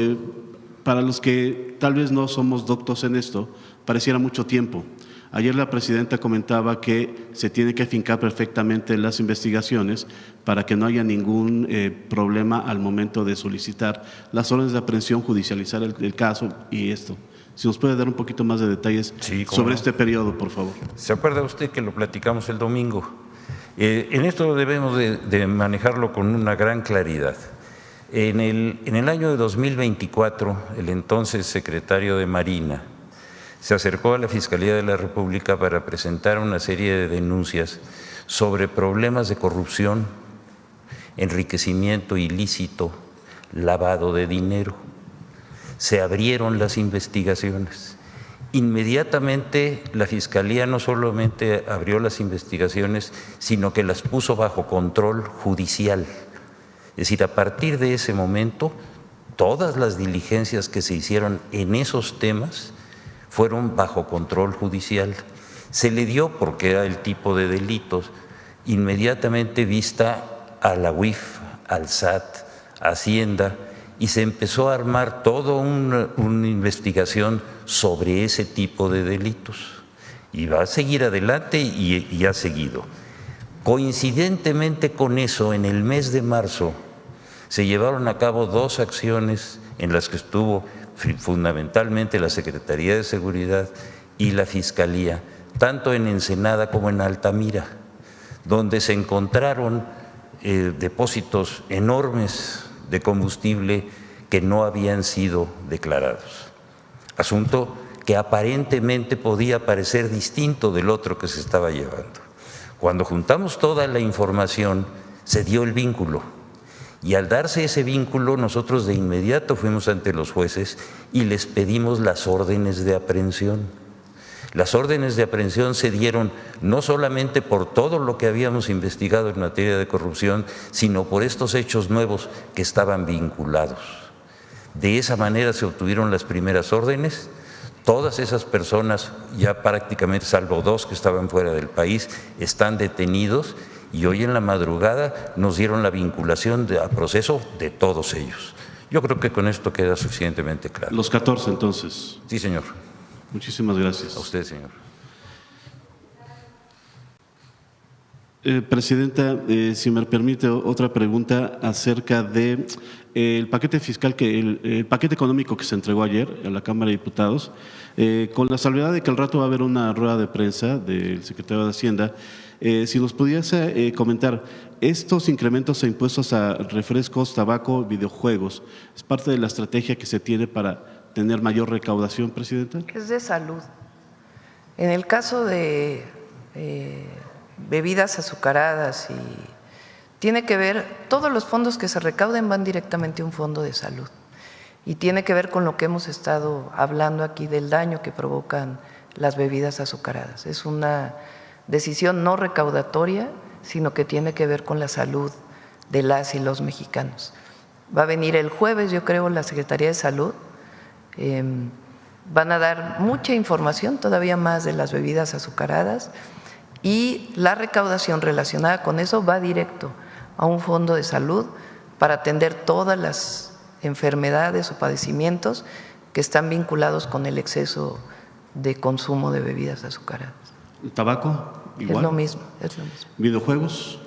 Para los que tal vez no somos doctos en esto, pareciera mucho tiempo. Ayer la presidenta comentaba que se tiene que afincar perfectamente las investigaciones para que no haya ningún problema al momento de solicitar las órdenes de aprehensión, judicializar el caso y esto. Si nos puede dar un poquito más de detalles sobre este periodo, por favor. ¿Se acuerda usted que lo platicamos el domingo? En esto debemos de manejarlo con una gran claridad. En el año de 2024, el entonces secretario de Marina se acercó a la Fiscalía de la República para presentar una serie de denuncias sobre problemas de corrupción, enriquecimiento ilícito, lavado de dinero. Se abrieron las investigaciones. Inmediatamente la Fiscalía no solamente abrió las investigaciones, sino que las puso bajo control judicial. Es decir, a partir de ese momento, todas las diligencias que se hicieron en esos temas fueron bajo control judicial. Se le dio, porque era el tipo de delitos, inmediatamente vista a la UIF, al SAT, a Hacienda, y se empezó a armar toda una investigación sobre ese tipo de delitos. Y va a seguir adelante y ha seguido. Coincidentemente con eso, en el mes de marzo, se llevaron a cabo 2 acciones en las que estuvo fundamentalmente la Secretaría de Seguridad y la Fiscalía, tanto en Ensenada como en Altamira, donde se encontraron depósitos enormes de combustible que no habían sido declarados. Asunto que aparentemente podía parecer distinto del otro que se estaba llevando. Cuando juntamos toda la información, se dio el vínculo. Y al darse ese vínculo, nosotros de inmediato fuimos ante los jueces y les pedimos las órdenes de aprehensión. Las órdenes de aprehensión se dieron no solamente por todo lo que habíamos investigado en materia de corrupción, sino por estos hechos nuevos que estaban vinculados. De esa manera se obtuvieron las primeras órdenes. Todas esas personas, ya prácticamente salvo 2 que estaban fuera del país, están detenidos y hoy en la madrugada nos dieron la vinculación a proceso de todos ellos. Yo creo que con esto queda suficientemente claro. Los 14 entonces. Sí, señor. Muchísimas gracias. A usted, señor. Presidenta, si me permite otra pregunta acerca de el paquete fiscal, el paquete económico que se entregó ayer a la Cámara de Diputados, con la salvedad de que al rato va a haber una rueda de prensa del secretario de Hacienda. Si nos pudiese comentar, estos incrementos a impuestos a refrescos, tabaco, videojuegos, ¿es parte de la estrategia que se tiene para tener mayor recaudación, Presidenta? Es de salud. En el caso de bebidas azucaradas, y tiene que ver, todos los fondos que se recauden van directamente a un fondo de salud. Y tiene que ver con lo que hemos estado hablando aquí del daño que provocan las bebidas azucaradas. Es una decisión no recaudatoria, sino que tiene que ver con la salud de las y los mexicanos. Va a venir el jueves, yo creo, la Secretaría de Salud. Van a dar mucha información, todavía más, de las bebidas azucaradas, y la recaudación relacionada con eso va directo a un fondo de salud para atender todas las enfermedades o padecimientos que están vinculados con el exceso de consumo de bebidas azucaradas. ¿El tabaco? Igual. Es lo mismo, es lo mismo. ¿Videojuegos?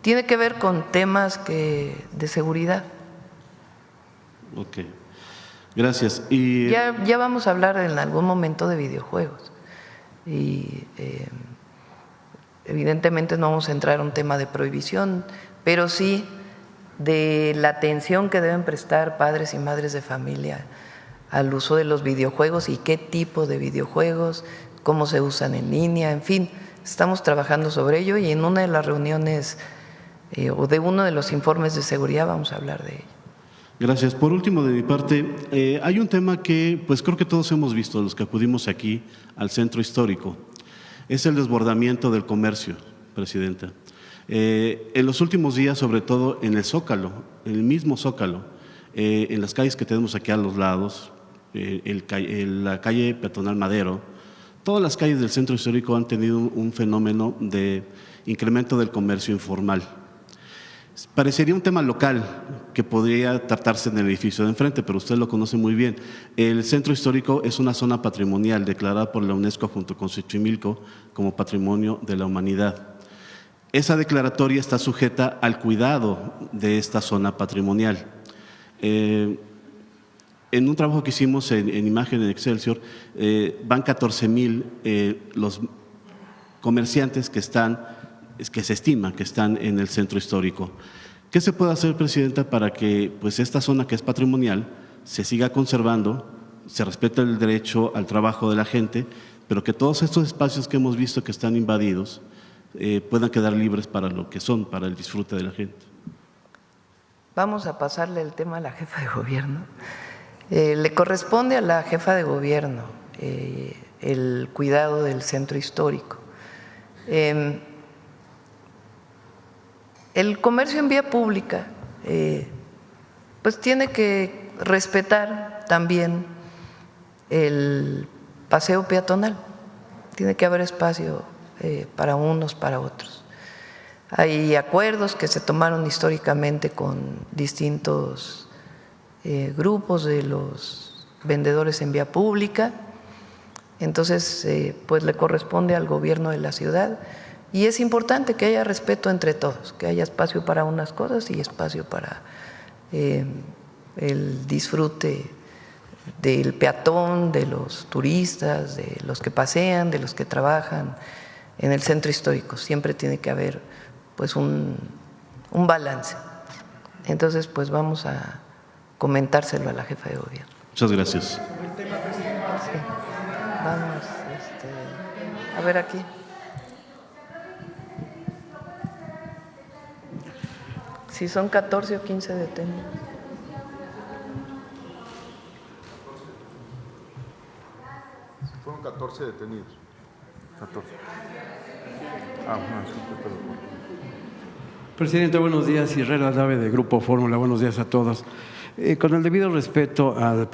Tiene que ver con temas de seguridad. Ok. Gracias. Ya vamos a hablar en algún momento de videojuegos. Y evidentemente no vamos a entrar a un tema de prohibición, pero sí de la atención que deben prestar padres y madres de familia al uso de los videojuegos y qué tipo de videojuegos, cómo se usan en línea, en fin, estamos trabajando sobre ello y en una de las reuniones o de uno de los informes de seguridad vamos a hablar de ello. Gracias. Por último, de mi parte, hay un tema que pues creo que todos hemos visto, los que acudimos aquí al centro histórico. Es el desbordamiento del comercio, Presidenta. En los últimos días, sobre todo en el Zócalo, en el mismo Zócalo, en las calles que tenemos aquí a los lados, la calle Peatonal Madero, todas las calles del centro histórico han tenido un fenómeno de incremento del comercio informal. Parecería un tema local que podría tratarse en el edificio de enfrente, pero usted lo conoce muy bien. El centro histórico es una zona patrimonial declarada por la UNESCO junto con Xochimilco como Patrimonio de la Humanidad. Esa declaratoria está sujeta al cuidado de esta zona patrimonial. En un trabajo que hicimos en imagen en Excelsior, van 14,000 los comerciantes que se estima que están en el centro histórico. ¿Qué se puede hacer, Presidenta, para que pues, esta zona que es patrimonial se siga conservando, se respete el derecho al trabajo de la gente, pero que todos estos espacios que hemos visto que están invadidos puedan quedar libres para lo que son, para el disfrute de la gente? Vamos a pasarle el tema a la jefa de gobierno. Le corresponde a la jefa de gobierno el cuidado del centro histórico. El comercio en vía pública pues tiene que respetar también el paseo peatonal, tiene que haber espacio para unos, para otros. Hay acuerdos que se tomaron históricamente con distintos grupos de los vendedores en vía pública, entonces pues le corresponde al gobierno de la ciudad. Y es importante que haya respeto entre todos, que haya espacio para unas cosas y espacio para el disfrute del peatón, de los turistas, de los que pasean, de los que trabajan en el centro histórico. Siempre tiene que haber pues un balance. Entonces pues vamos a comentárselo a la jefa de gobierno. Muchas gracias. Sí. Vamos a ver aquí. Si son 14 o 15 detenidos. Fueron 14 detenidos. 14. Presidente, buenos días. Israel Aldave, de Grupo Fórmula. Buenos días a todos. Con el debido respeto al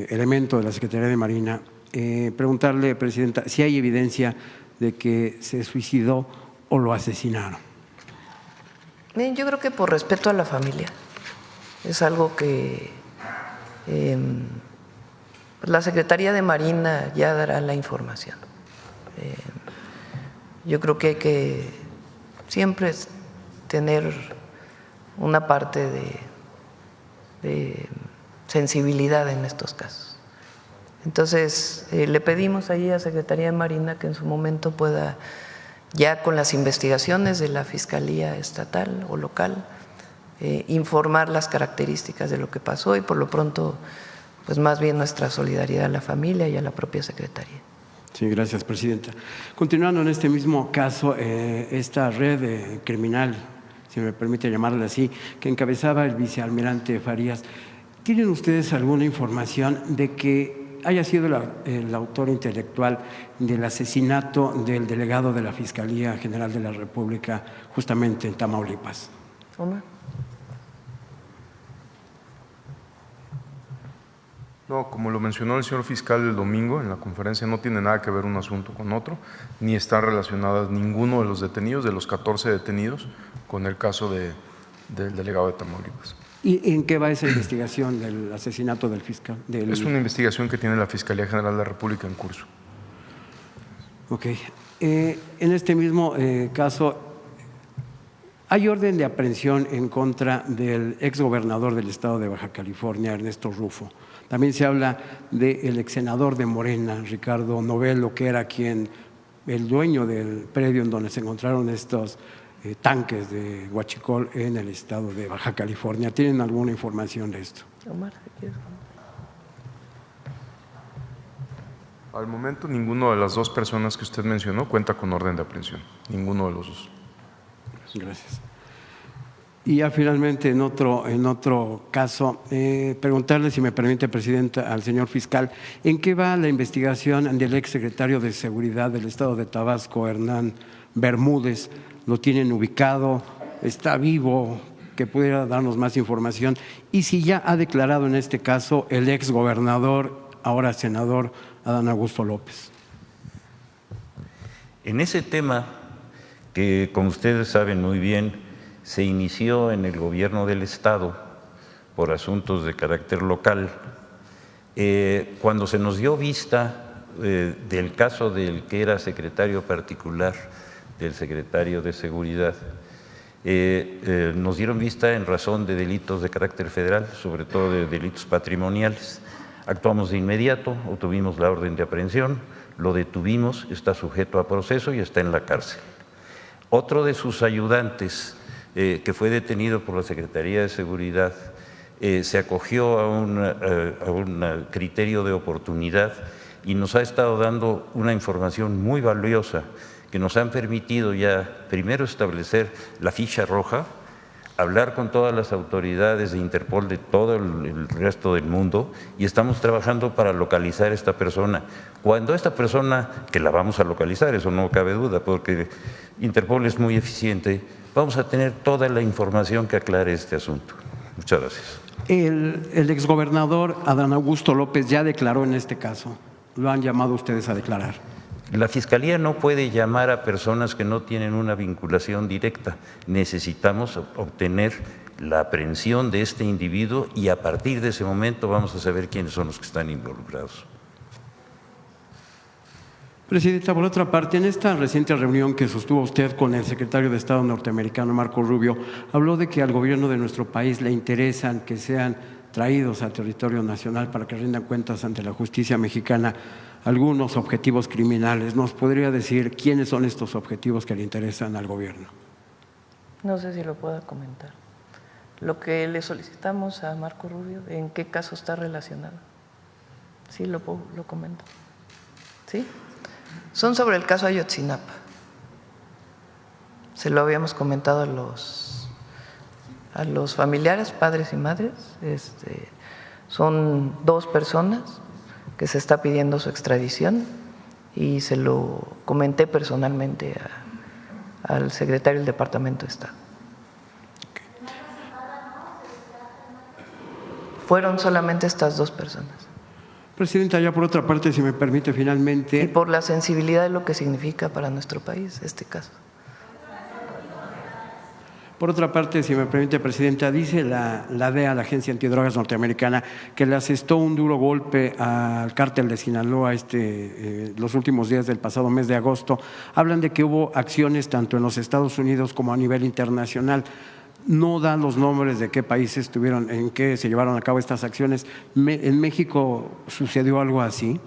elemento de la Secretaría de Marina, preguntarle, Presidenta, si hay evidencia de que se suicidó o lo asesinaron. Bien, yo creo que por respeto a la familia es algo que la Secretaría de Marina ya dará la información. Yo creo que hay que siempre tener una parte de sensibilidad en estos casos. Entonces, le pedimos ahí a Secretaría de Marina que en su momento pueda, ya con las investigaciones de la Fiscalía Estatal o local, informar las características de lo que pasó y por lo pronto, pues más bien nuestra solidaridad a la familia y a la propia Secretaría. Sí, gracias, Presidenta. Continuando en este mismo caso, esta red criminal, si me permite llamarla así, que encabezaba el vicealmirante Farías, ¿tienen ustedes alguna información de que haya sido el autor intelectual del asesinato del delegado de la Fiscalía General de la República justamente en Tamaulipas? Omar. No, como lo mencionó el señor fiscal el domingo en la conferencia, no tiene nada que ver un asunto con otro, ni están relacionadas ninguno de los detenidos, de los 14 detenidos, con el caso del delegado de Tamaulipas. ¿Y en qué va esa investigación del asesinato del fiscal? Es una investigación que tiene la Fiscalía General de la República en curso. Ok. En este mismo caso, hay orden de aprehensión en contra del exgobernador del estado de Baja California, Ernesto Rufo. También se habla del exsenador de Morena, Ricardo Novelo, que era el dueño del predio en donde se encontraron estos tanques de huachicol en el estado de Baja California. ¿Tienen alguna información de esto? Omar, ¿qué quieres? Al momento, ninguno de las dos personas que usted mencionó cuenta con orden de aprehensión. Ninguno de los dos. Gracias. Y ya finalmente, en otro caso, preguntarle, si me permite, Presidenta, al señor fiscal, ¿en qué va la investigación del exsecretario de Seguridad del estado de Tabasco, Hernán Bermúdez? ¿Lo tienen ubicado? ¿Está vivo? Que pudiera darnos más información. Y si ya ha declarado en este caso el exgobernador, ahora senador, Adán Augusto López. En ese tema, que como ustedes saben muy bien, se inició en el gobierno del Estado por asuntos de carácter local. Cuando se nos dio vista del caso del que era secretario particular del secretario de Seguridad, nos dieron vista en razón de delitos de carácter federal, sobre todo de delitos patrimoniales. Actuamos de inmediato, obtuvimos la orden de aprehensión, lo detuvimos, está sujeto a proceso y está en la cárcel. Otro de sus ayudantes, que fue detenido por la Secretaría de Seguridad, se acogió a un criterio de oportunidad y nos ha estado dando una información muy valiosa que nos han permitido ya primero establecer la ficha roja, hablar con todas las autoridades de Interpol de todo el resto del mundo y estamos trabajando para localizar a esta persona. Cuando esta persona, que la vamos a localizar, eso no cabe duda, porque Interpol es muy eficiente, vamos a tener toda la información que aclare este asunto. Muchas gracias. El exgobernador Adán Augusto López ya declaró en este caso. Lo han llamado ustedes a declarar. La Fiscalía no puede llamar a personas que no tienen una vinculación directa. Necesitamos obtener la aprehensión de este individuo y a partir de ese momento vamos a saber quiénes son los que están involucrados. Presidenta, por otra parte, en esta reciente reunión que sostuvo usted con el secretario de Estado norteamericano Marco Rubio, habló de que al gobierno de nuestro país le interesan que sean traídos al territorio nacional para que rindan cuentas ante la justicia mexicana algunos objetivos criminales. ¿Nos podría decir quiénes son estos objetivos que le interesan al gobierno? No sé si lo pueda comentar. Lo que le solicitamos a Marco Rubio, ¿en qué caso está relacionado? Sí, lo comento. ¿Sí? Son sobre el caso Ayotzinapa. Se lo habíamos comentado a los familiares, padres y madres. Son 2 personas que se está pidiendo su extradición y se lo comenté personalmente al secretario del Departamento de Estado. Fueron solamente estas 2 personas. Presidenta, ya por otra parte, si me permite finalmente… Y por la sensibilidad de lo que significa para nuestro país este caso. Por otra parte, si me permite, Presidenta, dice la DEA, la Agencia Antidrogas norteamericana, que le asestó un duro golpe al cártel de Sinaloa los últimos días del pasado mes de agosto. Hablan de que hubo acciones tanto en los Estados Unidos como a nivel internacional. No dan los nombres de qué países estuvieron, en qué se llevaron a cabo estas acciones. ¿En México sucedió algo así?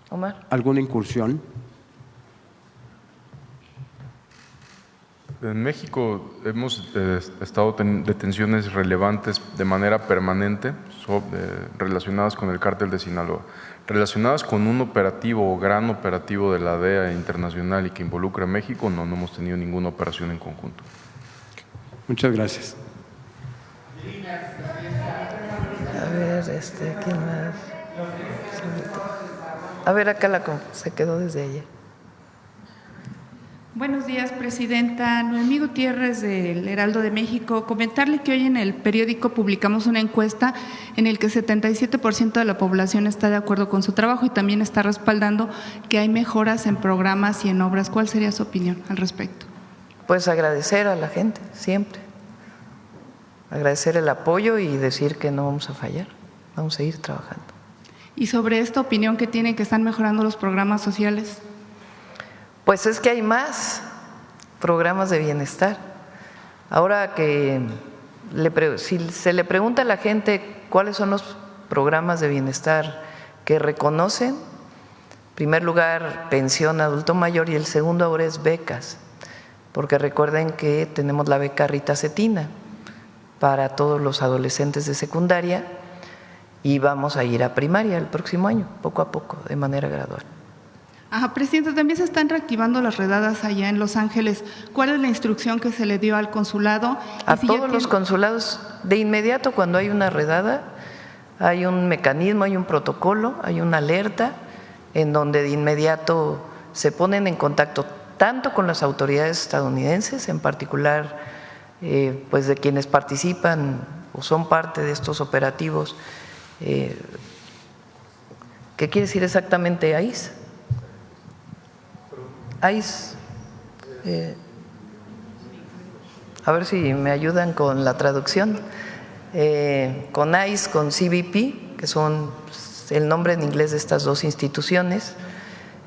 Omar. ¿Alguna incursión? En México hemos estado teniendo detenciones relevantes de manera permanente relacionadas con el cártel de Sinaloa, relacionadas con un operativo o gran operativo de la DEA internacional y que involucra a México, no hemos tenido ninguna operación en conjunto. Muchas gracias. A ver, ¿quién más? A ver, acá se quedó desde ayer. Buenos días, Presidenta. Noemí Gutiérrez, del Heraldo de México. Comentarle que hoy en el periódico publicamos una encuesta en el que 77% de la población está de acuerdo con su trabajo y también está respaldando que hay mejoras en programas y en obras. ¿Cuál sería su opinión al respecto? Pues agradecer a la gente, siempre. Agradecer el apoyo y decir que no vamos a fallar, vamos a seguir trabajando. Y sobre esta opinión que tienen que están mejorando los programas sociales. Pues es que hay más programas de bienestar. Ahora que si se le pregunta a la gente cuáles son los programas de bienestar que reconocen, en primer lugar pensión adulto mayor y el segundo ahora es becas, porque recuerden que tenemos la beca Rita Cetina para todos los adolescentes de secundaria y vamos a ir a primaria el próximo año, poco a poco, de manera gradual. Presidenta, también se están reactivando las redadas allá en Los Ángeles. ¿Cuál es la instrucción que se le dio al consulado? A todos los consulados, de inmediato cuando hay una redada, hay un mecanismo, hay un protocolo, hay una alerta en donde de inmediato se ponen en contacto tanto con las autoridades estadounidenses, en particular pues de quienes participan o son parte de estos operativos, ¿qué quiere decir exactamente ICE? a ver si me ayudan con la traducción, con ICE, con CBP, que son el nombre en inglés de estas dos instituciones,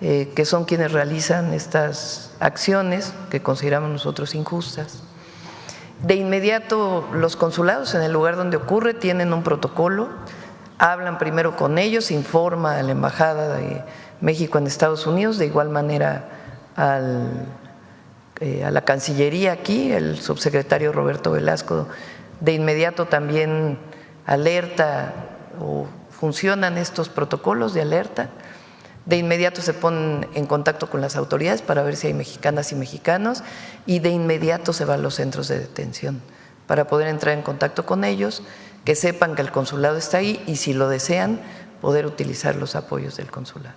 que son quienes realizan estas acciones que consideramos nosotros injustas. De inmediato los consulados en el lugar donde ocurre tienen un protocolo, hablan primero con ellos, informa a la Embajada de México en Estados Unidos, de igual manera a la Cancillería aquí, el subsecretario Roberto Velasco de inmediato también alerta o funcionan estos protocolos de alerta. De inmediato se ponen en contacto con las autoridades para ver si hay mexicanas y mexicanos y de inmediato se va a los centros de detención para poder entrar en contacto con ellos, que sepan que el consulado está ahí y si lo desean poder utilizar los apoyos del consulado.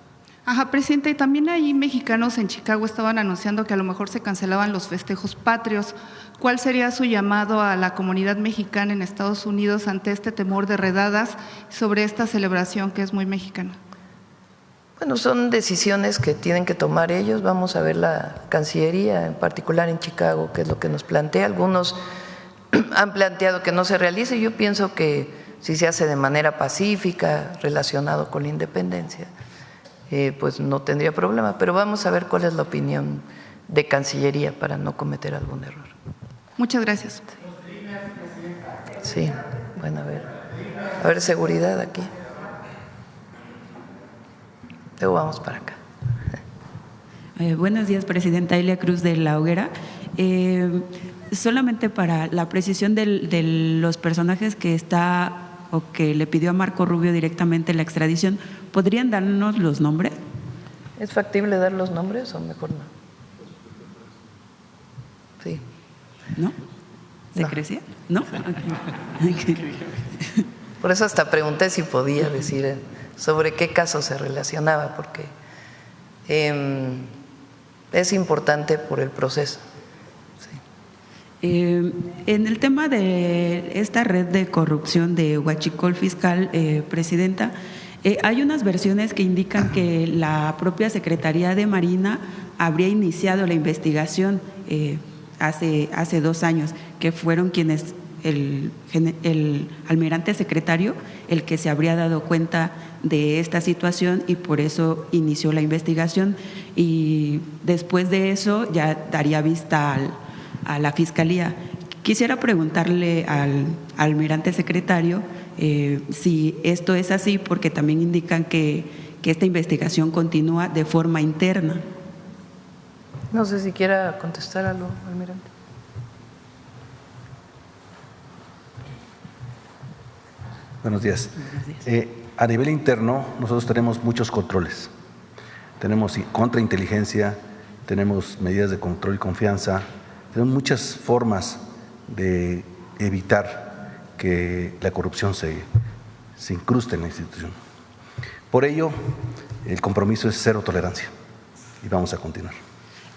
Ajá, presidenta, y también ahí mexicanos en Chicago estaban anunciando que a lo mejor se cancelaban los festejos patrios. ¿Cuál sería su llamado a la comunidad mexicana en Estados Unidos ante este temor de redadas sobre esta celebración que es muy mexicana? Bueno, son decisiones que tienen que tomar ellos. Vamos a ver la Cancillería, en particular en Chicago, qué es lo que nos plantea. Algunos han planteado que no se realice. Yo pienso que si se hace de manera pacífica, relacionado con la independencia, pues no tendría problema. Pero vamos a ver cuál es la opinión de Cancillería para no cometer algún error. Muchas gracias. Sí, bueno, a ver seguridad aquí. Luego vamos para acá. Buenos días, presidenta. Elia Cruz de La Hoguera. Solamente para la precisión de los personajes que está o que le pidió a Marco Rubio directamente la extradición, ¿podrían darnos los nombres? ¿Es factible dar los nombres o mejor no? Sí. ¿No? ¿Secrecía? ¿No? Okay. Por eso hasta pregunté si podía decir sobre qué caso se relacionaba, porque es importante por el proceso. Sí. En el tema de esta red de corrupción de Huachicol Fiscal, presidenta, hay unas versiones que indican que la propia Secretaría de Marina habría iniciado la investigación hace 2 años, que fueron quienes el almirante secretario el que se habría dado cuenta de esta situación y por eso inició la investigación y después de eso ya daría vista a la Fiscalía. Quisiera preguntarle al almirante secretario si esto es así, porque también indican que esta investigación continúa de forma interna. No sé si quiera contestar algo, almirante. Buenos días. A nivel interno, nosotros tenemos muchos controles. Tenemos contrainteligencia, tenemos medidas de control y confianza, tenemos muchas formas de evitar que la corrupción se incruste en la institución. Por ello, el compromiso es cero tolerancia y vamos a continuar.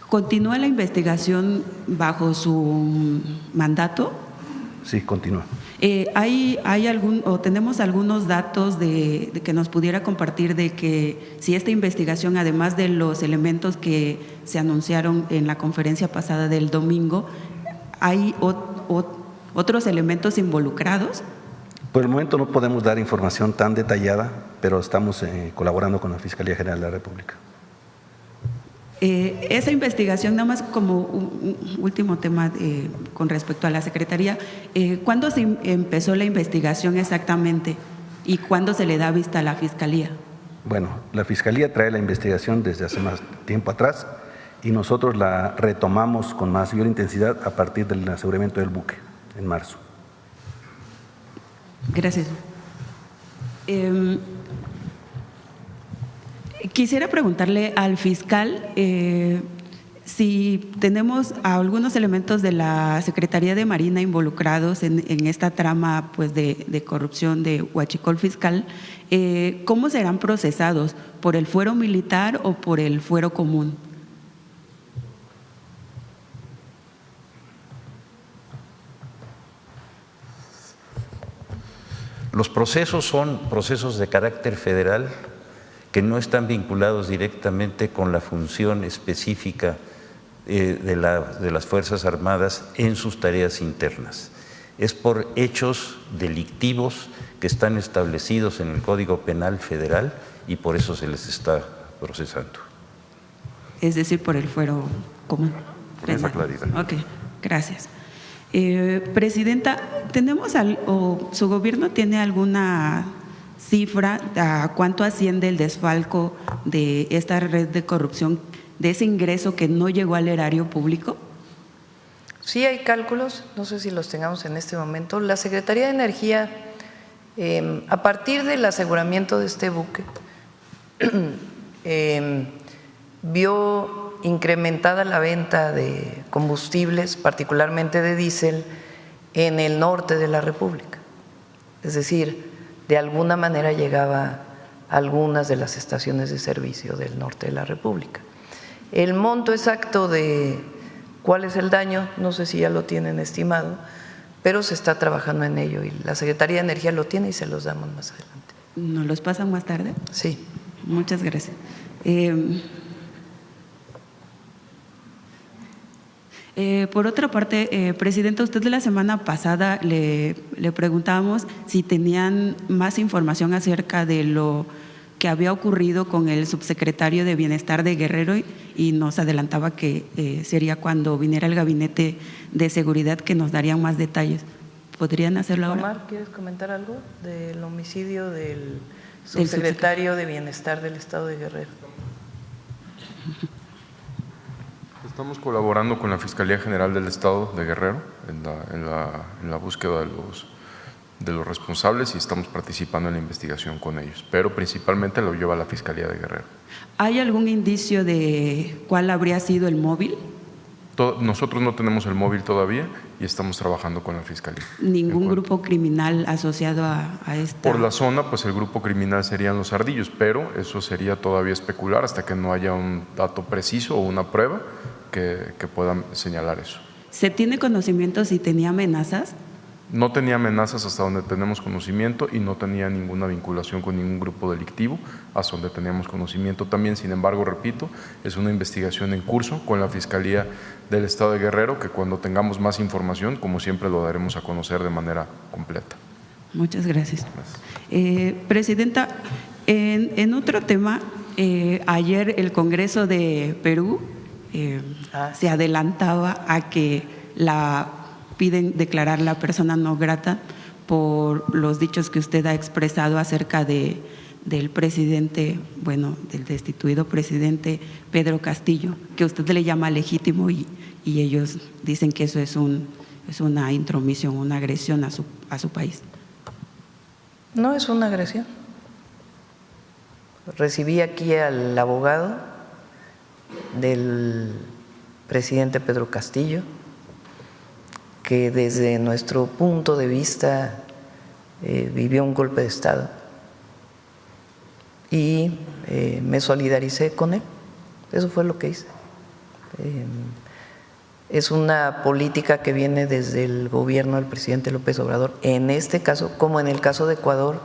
¿Continúa la investigación bajo su mandato? Sí, continúa. ¿Tenemos algunos datos de que nos pudiera compartir de que si esta investigación, además de los elementos que se anunciaron en la conferencia pasada del domingo, hay otros elementos involucrados? Por el momento no podemos dar información tan detallada, pero estamos colaborando con la Fiscalía General de la República. Esa investigación, nada más como un último tema con respecto a la Secretaría, ¿cuándo se empezó la investigación exactamente y cuándo se le da vista a la Fiscalía? Bueno, la Fiscalía trae la investigación desde hace más tiempo atrás y nosotros la retomamos con mayor intensidad a partir del aseguramiento del buque en marzo. Gracias. Quisiera preguntarle al fiscal si tenemos algunos elementos de la Secretaría de Marina involucrados en esta trama pues, de corrupción de Huachicol Fiscal, ¿cómo serán procesados? ¿Por el fuero militar o por el fuero común? Los procesos son procesos de carácter federal que no están vinculados directamente con la función específica de las Fuerzas Armadas en sus tareas internas. Es por hechos delictivos que están establecidos en el Código Penal Federal y por eso se les está procesando. Es decir, por el fuero común. Por esa claridad. Ok, gracias. Presidenta, ¿su gobierno tiene alguna cifra a cuánto asciende el desfalco de esta red de corrupción, de ese ingreso que no llegó al erario público? Sí hay cálculos, no sé si los tengamos en este momento. La Secretaría de Energía, a partir del aseguramiento de este buque, vio incrementada la venta de combustibles, particularmente de diésel, en el norte de la República. Es decir, de alguna manera llegaba a algunas de las estaciones de servicio del norte de la República. El monto exacto de cuál es el daño, no sé si ya lo tienen estimado, pero se está trabajando en ello y la Secretaría de Energía lo tiene y se los damos más adelante. ¿Nos los pasan más tarde? Sí. Muchas gracias. Por otra parte, Presidenta, usted la semana pasada le preguntábamos si tenían más información acerca de lo que había ocurrido con el subsecretario de Bienestar de Guerrero y nos adelantaba que sería cuando viniera el Gabinete de Seguridad que nos darían más detalles. ¿Podrían hacerlo ahora? Omar, ¿quieres comentar algo del homicidio del subsecretario de Bienestar del Estado de Guerrero? Estamos colaborando con la Fiscalía General del Estado de Guerrero en la búsqueda de los responsables y estamos participando en la investigación con ellos, pero principalmente lo lleva la Fiscalía de Guerrero. ¿Hay algún indicio de cuál habría sido el móvil? Nosotros no tenemos el móvil todavía y estamos trabajando con la Fiscalía. ¿Ningún grupo criminal asociado a esta? Por la zona, pues el grupo criminal serían los Ardillos, pero eso sería todavía especular hasta que no haya un dato preciso o una prueba que puedan señalar eso. ¿Se tiene conocimiento si tenía amenazas? No tenía amenazas hasta donde tenemos conocimiento y no tenía ninguna vinculación con ningún grupo delictivo hasta donde teníamos conocimiento también. Sin embargo, repito, es una investigación en curso con la Fiscalía del Estado de Guerrero que cuando tengamos más información, como siempre, lo daremos a conocer de manera completa. Muchas gracias. Presidenta, en otro tema, ayer el Congreso de Perú se adelantaba a que piden declarar la persona no grata por los dichos que usted ha expresado acerca del presidente, del destituido presidente Pedro Castillo, que usted le llama legítimo y ellos dicen que eso es una intromisión, una agresión a su país. No es una agresión. Recibí aquí al abogado del presidente Pedro Castillo, que desde nuestro punto de vista vivió un golpe de Estado y me solidaricé con él. Eso fue lo que hice. Es una política que viene desde el gobierno del presidente López Obrador, en este caso, como en el caso de Ecuador,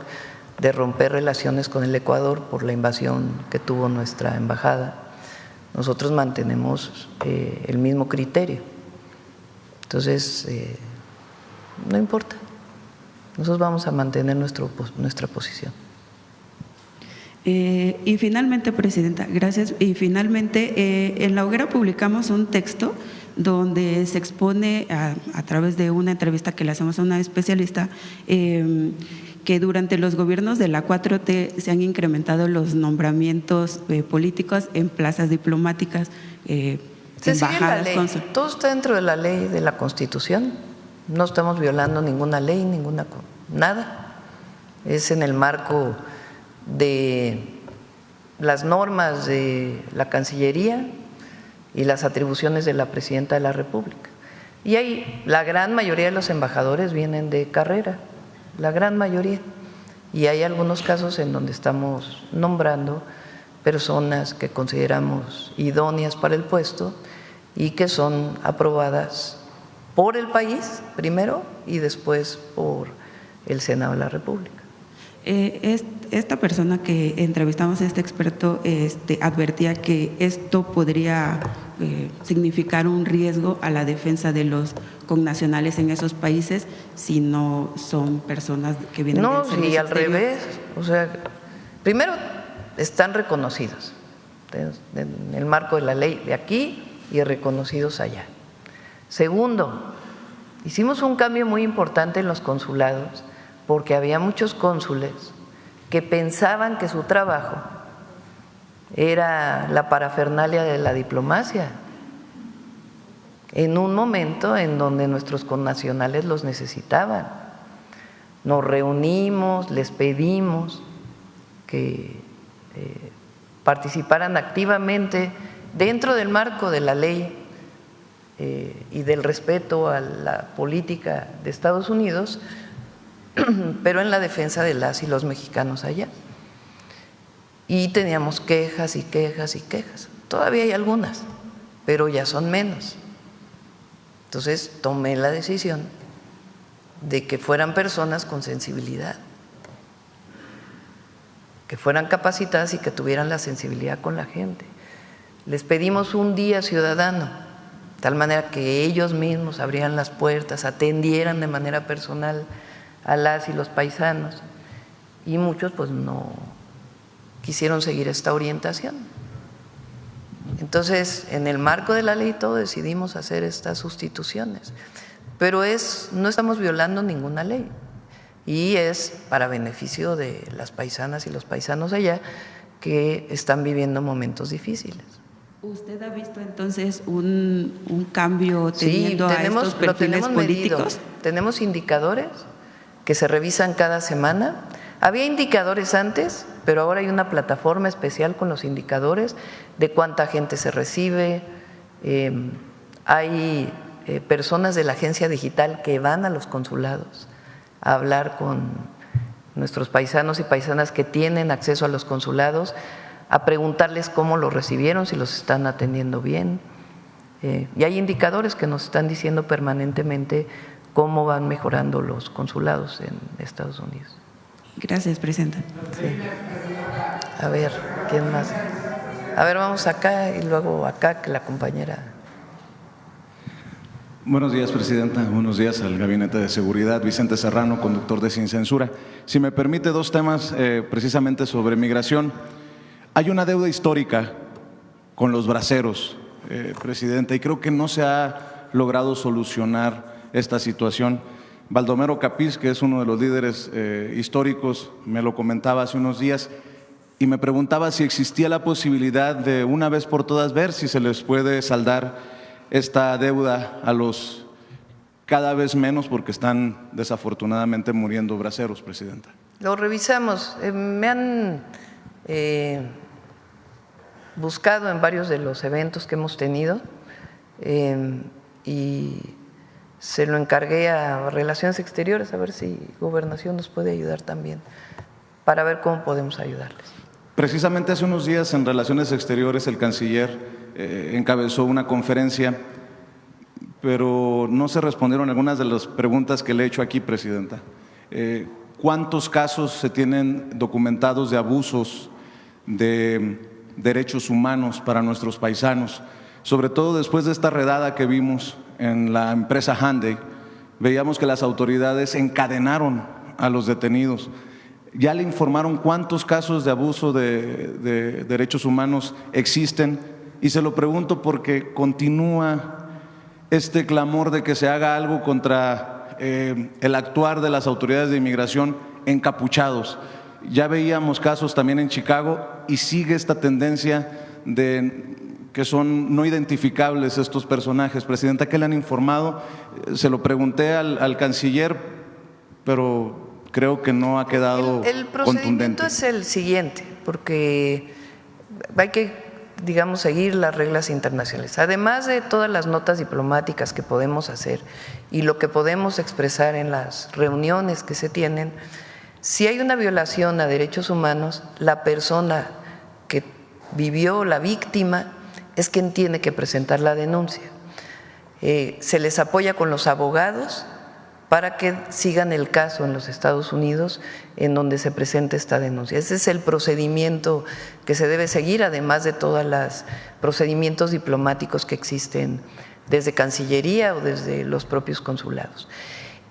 de romper relaciones con el Ecuador por la invasión que tuvo nuestra embajada. Nosotros mantenemos el mismo criterio. Entonces, no importa. Nosotros vamos a mantener nuestra posición. Y finalmente, Presidenta, gracias. Y finalmente, en la hoguera publicamos un texto donde se expone a través de una entrevista que le hacemos a una especialista que durante los gobiernos de la 4T se han incrementado los nombramientos políticos en plazas diplomáticas, se sigue la ley, todo está dentro de la ley de la Constitución, no estamos violando ninguna ley, nada, es en el marco de las normas de la Cancillería y las atribuciones de la Presidenta de la República. Y ahí la gran mayoría de los embajadores vienen de carrera, la gran mayoría, y hay algunos casos en donde estamos nombrando personas que consideramos idóneas para el puesto y que son aprobadas por el país primero y después por el Senado de la República. Esta persona que entrevistamos, este experto, advertía que esto podría significar un riesgo a la defensa de los connacionales en esos países si no son personas que vienen del servicio sí, al exterior. revés. O sea, primero están reconocidos en el marco de la ley de aquí y reconocidos allá. Segundo, hicimos un cambio muy importante en los consulados porque había muchos cónsules que pensaban que su trabajo era la parafernalia de la diplomacia, en un momento en donde nuestros connacionales los necesitaban. Nos reunimos, les pedimos que participaran activamente dentro del marco de la ley y del respeto a la política de Estados Unidos, pero en la defensa de las y los mexicanos allá. Y teníamos quejas y quejas y quejas. Todavía hay algunas, pero ya son menos. Entonces tomé la decisión de que fueran personas con sensibilidad, que fueran capacitadas y que tuvieran la sensibilidad con la gente. Les pedimos un día ciudadano, de tal manera que ellos mismos abrieran las puertas, atendieran de manera personal a las y los paisanos, y muchos pues no quisieron seguir esta orientación. Entonces, en el marco de la ley todo decidimos hacer estas sustituciones, pero no estamos violando ninguna ley y es para beneficio de las paisanas y los paisanos allá que están viviendo momentos difíciles. ¿Usted ha visto entonces un cambio teniendo sí, a estos perfiles lo tenemos políticos? Medido. Tenemos indicadores que se revisan cada semana. Había indicadores antes, pero ahora hay una plataforma especial con los indicadores de cuánta gente se recibe. Hay personas de la agencia digital que van a los consulados a hablar con nuestros paisanos y paisanas que tienen acceso a los consulados, a preguntarles cómo los recibieron, si los están atendiendo bien. Y hay indicadores que nos están diciendo permanentemente cómo van mejorando los consulados en Estados Unidos. Gracias, Presidenta. Sí. A ver, ¿quién más? A ver, vamos acá y luego acá, que la compañera. Buenos días, Presidenta. Buenos días al Gabinete de Seguridad. Vicente Serrano, conductor de Sin Censura. Si me permite, dos temas precisamente sobre migración. Hay una deuda histórica con los braceros, Presidenta, y creo que no se ha logrado solucionar esta situación. Baldomero Capiz, que es uno de los líderes históricos, me lo comentaba hace unos días y me preguntaba si existía la posibilidad de una vez por todas ver si se les puede saldar esta deuda a los cada vez menos, porque están desafortunadamente muriendo braceros, Presidenta. Lo revisamos. Me han buscado en varios de los eventos que hemos tenido y se lo encargué a Relaciones Exteriores, a ver si Gobernación nos puede ayudar también, para ver cómo podemos ayudarles. Precisamente hace unos días en Relaciones Exteriores el canciller encabezó una conferencia, pero no se respondieron algunas de las preguntas que le he hecho aquí, Presidenta. ¿Cuántos casos se tienen documentados de abusos de derechos humanos para nuestros paisanos? Sobre todo después de esta redada que vimos en la empresa Hyundai, veíamos que las autoridades encadenaron a los detenidos. ¿Ya le informaron cuántos casos de abuso de derechos humanos existen? Y se lo pregunto porque continúa este clamor de que se haga algo contra el actuar de las autoridades de inmigración encapuchados. Ya veíamos casos también en Chicago y sigue esta tendencia de que son no identificables estos personajes. Presidenta, ¿qué le han informado? Se lo pregunté al canciller, pero creo que no ha quedado contundente. El procedimiento es el siguiente, porque hay que, digamos, seguir las reglas internacionales. Además de todas las notas diplomáticas que podemos hacer y lo que podemos expresar en las reuniones que se tienen, si hay una violación a derechos humanos, la persona que vivió, la víctima, es quien tiene que presentar la denuncia. Se les apoya con los abogados para que sigan el caso en los Estados Unidos en donde se presenta esta denuncia. Ese es el procedimiento que se debe seguir, además de todos los procedimientos diplomáticos que existen desde Cancillería o desde los propios consulados.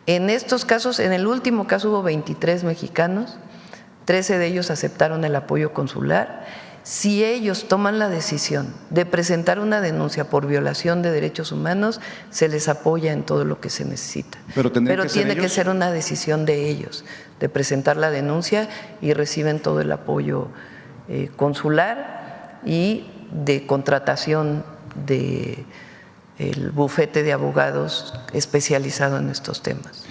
En estos casos, en el último caso hubo 23 mexicanos, 13 de ellos aceptaron el apoyo consular. Si ellos toman la decisión de presentar una denuncia por violación de derechos humanos, se les apoya en todo lo que se necesita. Pero tiene que ser una decisión de ellos, de presentar la denuncia, y reciben todo el apoyo consular y de contratación del bufete de abogados especializado en estos temas.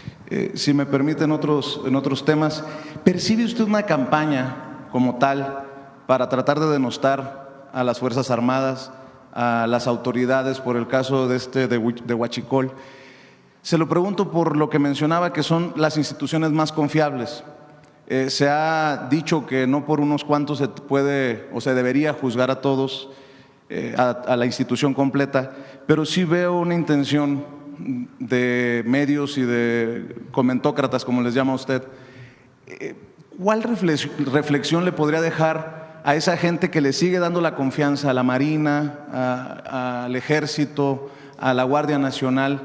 Si me permiten en otros temas, ¿percibe usted una campaña como tal para tratar de denostar a las Fuerzas Armadas, a las autoridades por el caso de Huachicol? Se lo pregunto por lo que mencionaba, que son las instituciones más confiables. Se ha dicho que no por unos cuantos se puede o se debería juzgar a todos, a la institución completa, pero sí veo una intención de medios y de comentócratas, como les llama usted. ¿Cuál reflexión le podría dejar a esa gente que le sigue dando la confianza a la Marina, al Ejército, a la Guardia Nacional,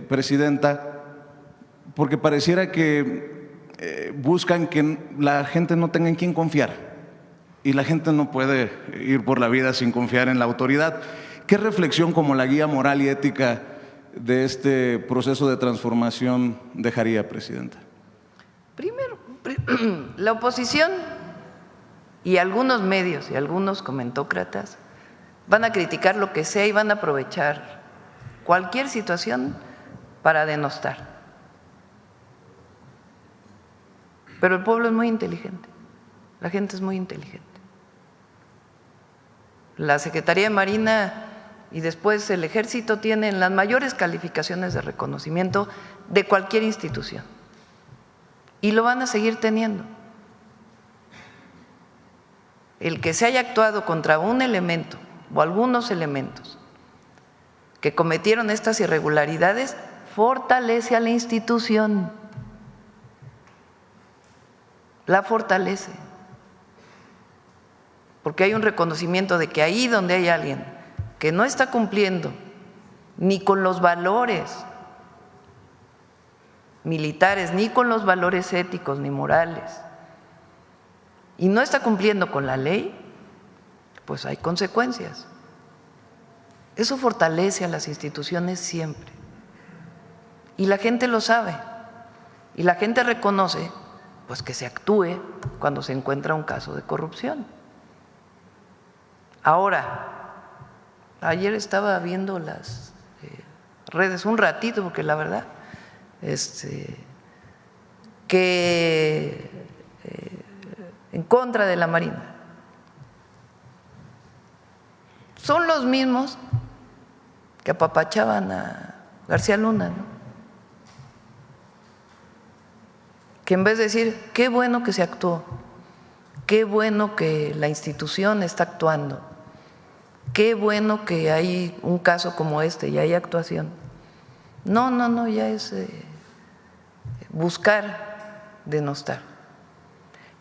Presidenta? Porque pareciera que buscan que la gente no tenga en quién confiar, y la gente no puede ir por la vida sin confiar en la autoridad. ¿Qué reflexión como la guía moral y ética de este proceso de transformación dejaría, Presidenta? Primero, la oposición y algunos medios y algunos comentócratas van a criticar lo que sea y van a aprovechar cualquier situación para denostar. Pero el pueblo es muy inteligente, la gente es muy inteligente. La Secretaría de Marina y después el Ejército tienen las mayores calificaciones de reconocimiento de cualquier institución y lo van a seguir teniendo. El que se haya actuado contra un elemento o algunos elementos que cometieron estas irregularidades fortalece a la institución, la fortalece, porque hay un reconocimiento de que ahí donde hay alguien que no está cumpliendo ni con los valores militares, ni con los valores éticos ni morales, y no está cumpliendo con la ley, pues hay consecuencias. Eso fortalece a las instituciones siempre. Y la gente lo sabe. Y la gente reconoce pues que se actúe cuando se encuentra un caso de corrupción. Ahora, ayer estaba viendo las redes un ratito, porque la verdad, que en contra de la Marina son los mismos que apapachaban a García Luna, ¿no? Que en vez de decir qué bueno que se actuó, qué bueno que la institución está actuando, qué bueno que hay un caso como este y hay actuación. No, ya es buscar denostar.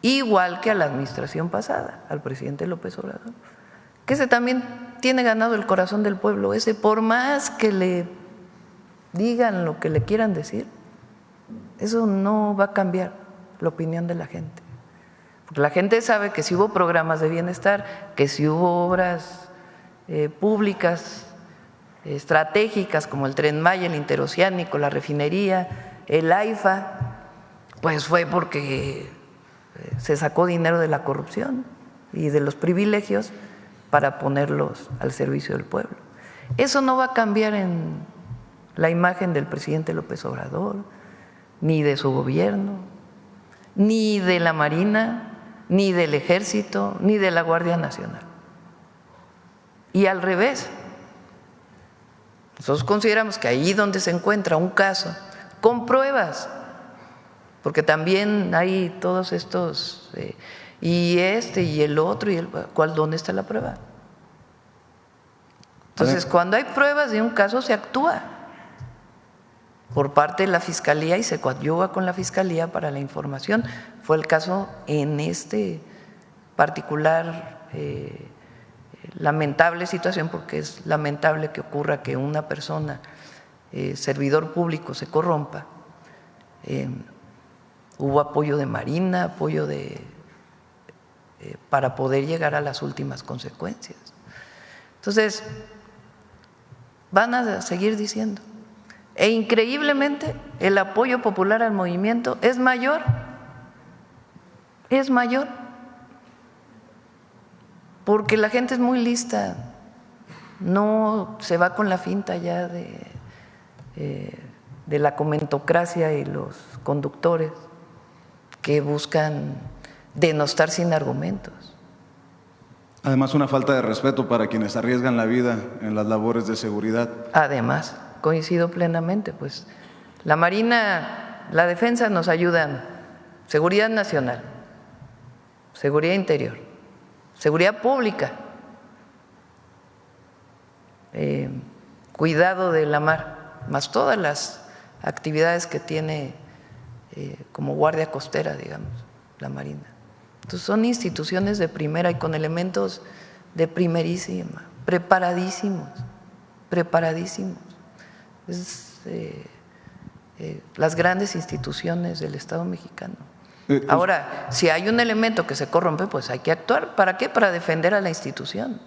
Igual que a la administración pasada, al presidente López Obrador, que ese también tiene ganado el corazón del pueblo. Ese, por más que le digan lo que le quieran decir, eso no va a cambiar la opinión de la gente. Porque la gente sabe que si hubo programas de bienestar, que si hubo obras públicas estratégicas como el Tren Maya, el Interoceánico, la refinería, el AIFA, pues fue porque se sacó dinero de la corrupción y de los privilegios para ponerlos al servicio del pueblo. Eso no va a cambiar en la imagen del presidente López Obrador, ni de su gobierno, ni de la Marina, ni del Ejército, ni de la Guardia Nacional. Y al revés, nosotros consideramos que ahí donde se encuentra un caso con pruebas, porque también hay todos estos, y el otro, y ¿dónde está la prueba? Entonces, cuando hay pruebas de un caso, se actúa. por parte de la Fiscalía y se coadyuva con la Fiscalía para la información. Fue el caso en este particular lamentable situación, porque es lamentable que ocurra que una persona, servidor público, se corrompa. Hubo apoyo de Marina, apoyo para poder llegar a las últimas consecuencias. Entonces, van a seguir diciendo. E increíblemente, el apoyo popular al movimiento es mayor, porque la gente es muy lista, no se va con la finta ya de la comentocracia y los conductores que buscan denostar sin argumentos. Además, una falta de respeto para quienes arriesgan la vida en las labores de seguridad. Además, coincido plenamente, pues la Marina, la Defensa nos ayudan, seguridad nacional, seguridad interior, seguridad pública, cuidado de la mar, más todas las actividades que tiene como guardia costera, digamos, la Marina. Entonces son instituciones de primera y con elementos de primerísima, preparadísimos. Las grandes instituciones del Estado mexicano. Ahora, si hay un elemento que se corrompe, pues hay que actuar. ¿Para qué? Para defender a la institución.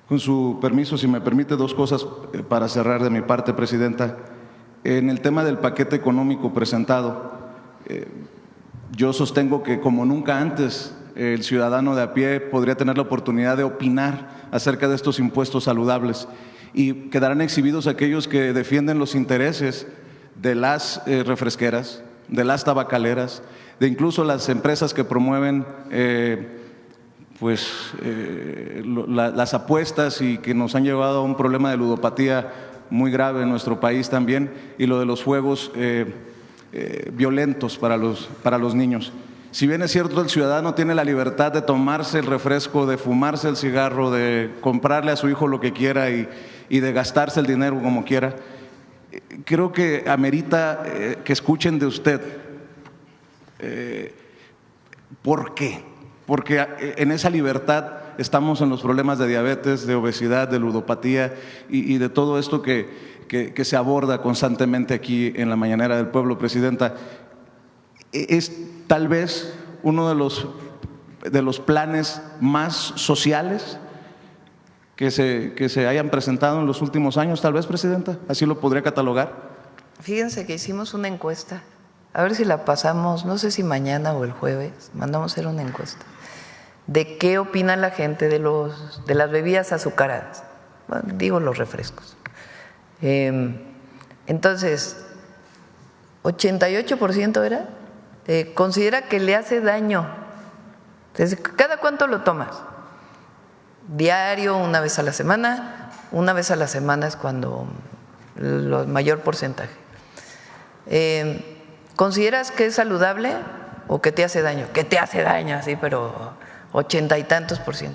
Con su permiso, si me permite, dos cosas para cerrar de mi parte, Presidenta. En el tema del paquete económico presentado, yo sostengo que como nunca antes el ciudadano de a pie podría tener la oportunidad de opinar acerca de estos impuestos saludables y quedarán exhibidos aquellos que defienden los intereses de las refresqueras, de las tabacaleras, de incluso las empresas que promueven las apuestas y que nos han llevado a un problema de ludopatía muy grave en nuestro país también, y lo de los juegos violentos para los niños. Si bien es cierto, el ciudadano tiene la libertad de tomarse el refresco, de fumarse el cigarro, de comprarle a su hijo lo que quiera y de gastarse el dinero como quiera, creo que amerita que escuchen de usted ¿por qué? Porque en esa libertad estamos en los problemas de diabetes, de obesidad, de ludopatía y de todo esto que se aborda constantemente aquí en la Mañanera del Pueblo, Presidenta. Es tal vez uno de los planes más sociales que se hayan presentado en los últimos años, tal vez, Presidenta, así lo podría catalogar. Fíjense que hicimos una encuesta, a ver si la pasamos, no sé si mañana o el jueves, mandamos a hacer una encuesta de qué opina la gente de las bebidas azucaradas, bueno, digo los refrescos. Entonces, 88% era, considera que le hace daño. Entonces, ¿cada cuánto lo tomas? Diario, una vez a la semana. Una vez a la semana es cuando el mayor porcentaje. ¿Consideras que es saludable o que te hace daño? Que te hace daño, sí, pero 80 y tantos %.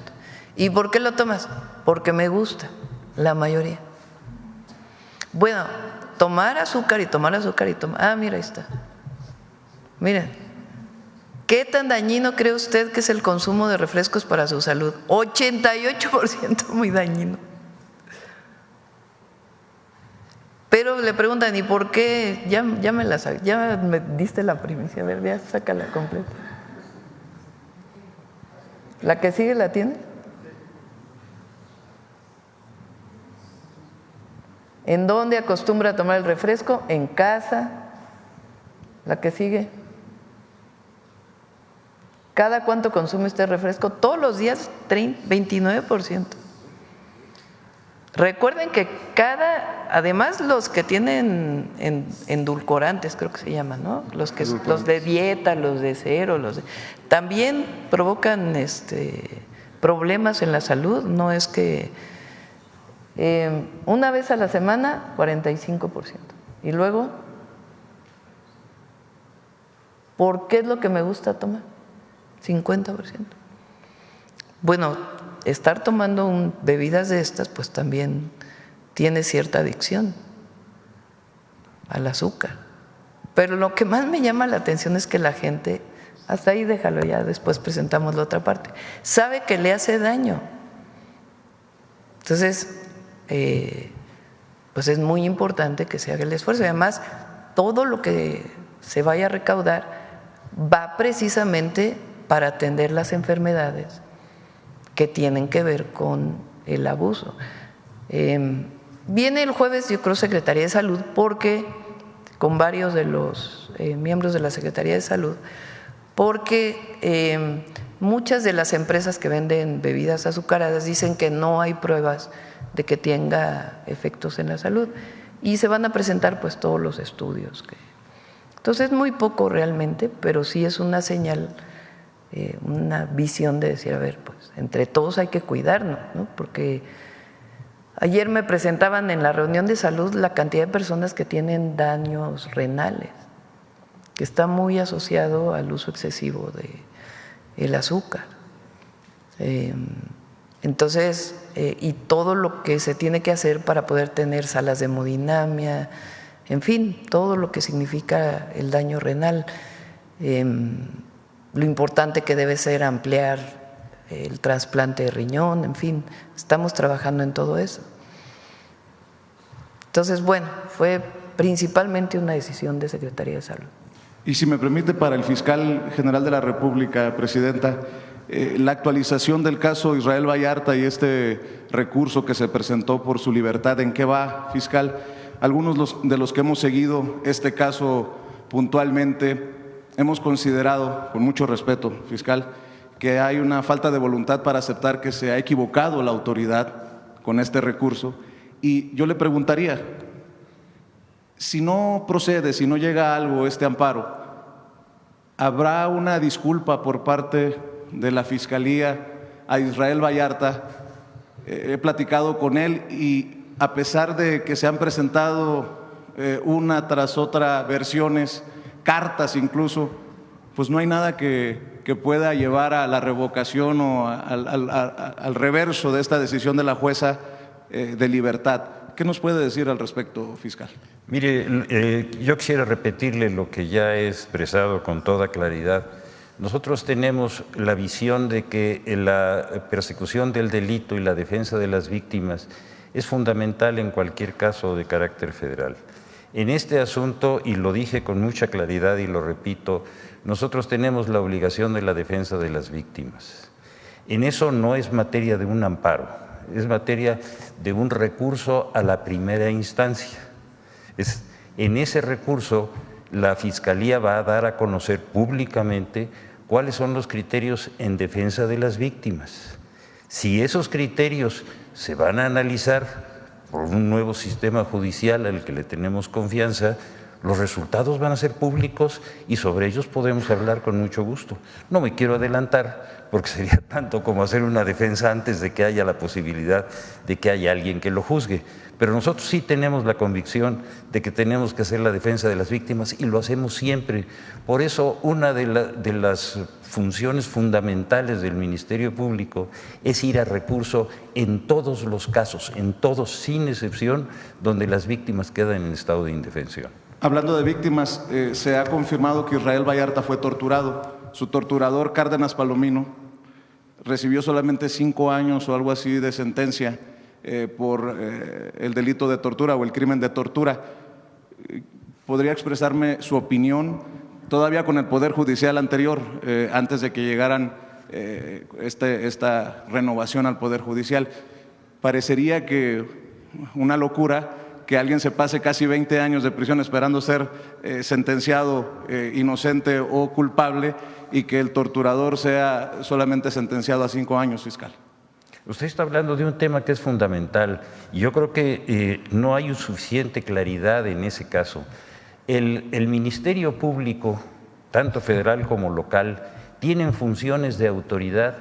¿Y por qué lo tomas? Porque me gusta, la mayoría. Bueno, tomar azúcar y tomar azúcar y tomar… Ah, mira, ahí está. Miren, ¿qué tan dañino cree usted que es el consumo de refrescos para su salud? 88% muy dañino. Pero le preguntan, ¿y por qué? Ya me diste la primicia, a ver, ya sácala completa. ¿La que sigue la tiene? ¿En dónde acostumbra a tomar el refresco? En casa. La que sigue. ¿Cada cuánto consume usted refresco? Todos los días, 29%. Recuerden que además los que tienen endulcorantes, creo que se llaman, ¿no? Los de dieta, los de cero, también provocan problemas en la salud. No es que una vez a la semana, 45%. Y luego, ¿por qué es lo que me gusta tomar? 50%. Bueno, estar tomando bebidas de estas, pues también tiene cierta adicción. al azúcar. Pero lo que más me llama la atención es que la gente, hasta ahí déjalo ya, después presentamos la otra parte, sabe que le hace daño. Entonces, pues es muy importante que se haga el esfuerzo. Y además, todo lo que se vaya a recaudar va precisamente para atender las enfermedades que tienen que ver con el abuso. Viene el jueves, yo creo, Secretaría de Salud, porque con varios de los miembros de la Secretaría de Salud, porque muchas de las empresas que venden bebidas azucaradas dicen que no hay pruebas de que tenga efectos en la salud y se van a presentar pues todos los estudios. Entonces es muy poco realmente, pero sí es una señal, una visión de decir, a ver, pues entre todos hay que cuidarnos, ¿no? Porque ayer me presentaban en la reunión de salud la cantidad de personas que tienen daños renales, que está muy asociado al uso excesivo del azúcar. Entonces, y todo lo que se tiene que hacer para poder tener salas de hemodinamia, en fin, todo lo que significa el daño renal. Lo importante que debe ser ampliar el trasplante de riñón, en fin, estamos trabajando en todo eso. Entonces, bueno, fue principalmente una decisión de Secretaría de Salud. Y si me permite, para el fiscal general de la República, Presidenta, la actualización del caso Israel Vallarta y este recurso que se presentó por su libertad, ¿en qué va, fiscal? Algunos de los que hemos seguido este caso puntualmente hemos considerado, con mucho respeto, fiscal, que hay una falta de voluntad para aceptar que se ha equivocado la autoridad con este recurso. Y yo le preguntaría, si no procede, si no llega a algo este amparo, ¿habrá una disculpa por parte de la Fiscalía a Israel Vallarta? He platicado con él y a pesar de que se han presentado una tras otra versiones, cartas incluso, pues no hay nada que pueda llevar a la revocación o al reverso de esta decisión de la jueza de libertad. ¿Qué nos puede decir al respecto, fiscal? Mire, yo quisiera repetirle lo que ya he expresado con toda claridad. Nosotros tenemos la visión de que la persecución del delito y la defensa de las víctimas es fundamental en cualquier caso de carácter federal. En este asunto, y lo dije con mucha claridad y lo repito, nosotros tenemos la obligación de la defensa de las víctimas. En eso no es materia de un amparo, es materia de un recurso a la primera instancia. En ese recurso, la Fiscalía va a dar a conocer públicamente cuáles son los criterios en defensa de las víctimas. Si esos criterios se van a analizar por un nuevo sistema judicial al que le tenemos confianza, los resultados van a ser públicos y sobre ellos podemos hablar con mucho gusto. No me quiero adelantar porque sería tanto como hacer una defensa antes de que haya la posibilidad de que haya alguien que lo juzgue. Pero nosotros sí tenemos la convicción de que tenemos que hacer la defensa de las víctimas y lo hacemos siempre. Por eso una de las funciones fundamentales del Ministerio Público es ir a recurso en todos los casos, en todos sin excepción, donde las víctimas quedan en estado de indefensión. Hablando de víctimas, se ha confirmado que Israel Vallarta fue torturado. Su torturador, Cárdenas Palomino, recibió solamente 5 años o algo así de sentencia por el delito de tortura o el crimen de tortura. ¿Podría expresarme su opinión todavía con el Poder Judicial anterior, antes de que llegaran esta renovación al Poder Judicial? Parecería que una locura que alguien se pase casi 20 años de prisión esperando ser sentenciado inocente o culpable y que el torturador sea solamente sentenciado a 5 años, fiscal. Usted está hablando de un tema que es fundamental y yo creo que no hay suficiente claridad en ese caso. El Ministerio Público, tanto federal como local, tienen funciones de autoridad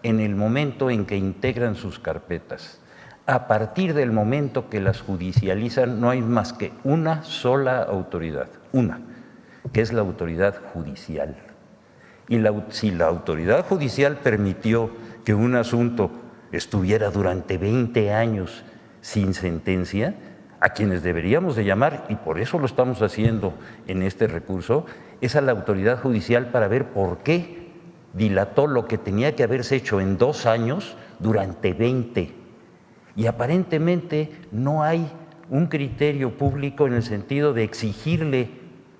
en el momento en que integran sus carpetas. A partir del momento que las judicializan, no hay más que una sola autoridad, una, que es la autoridad judicial. Y si la autoridad judicial permitió que un asunto estuviera durante 20 años sin sentencia, A quienes deberíamos de llamar, y por eso lo estamos haciendo en este recurso, es a la autoridad judicial para ver por qué dilató lo que tenía que haberse hecho en 2 años durante 20. Y aparentemente no hay un criterio público en el sentido de exigirle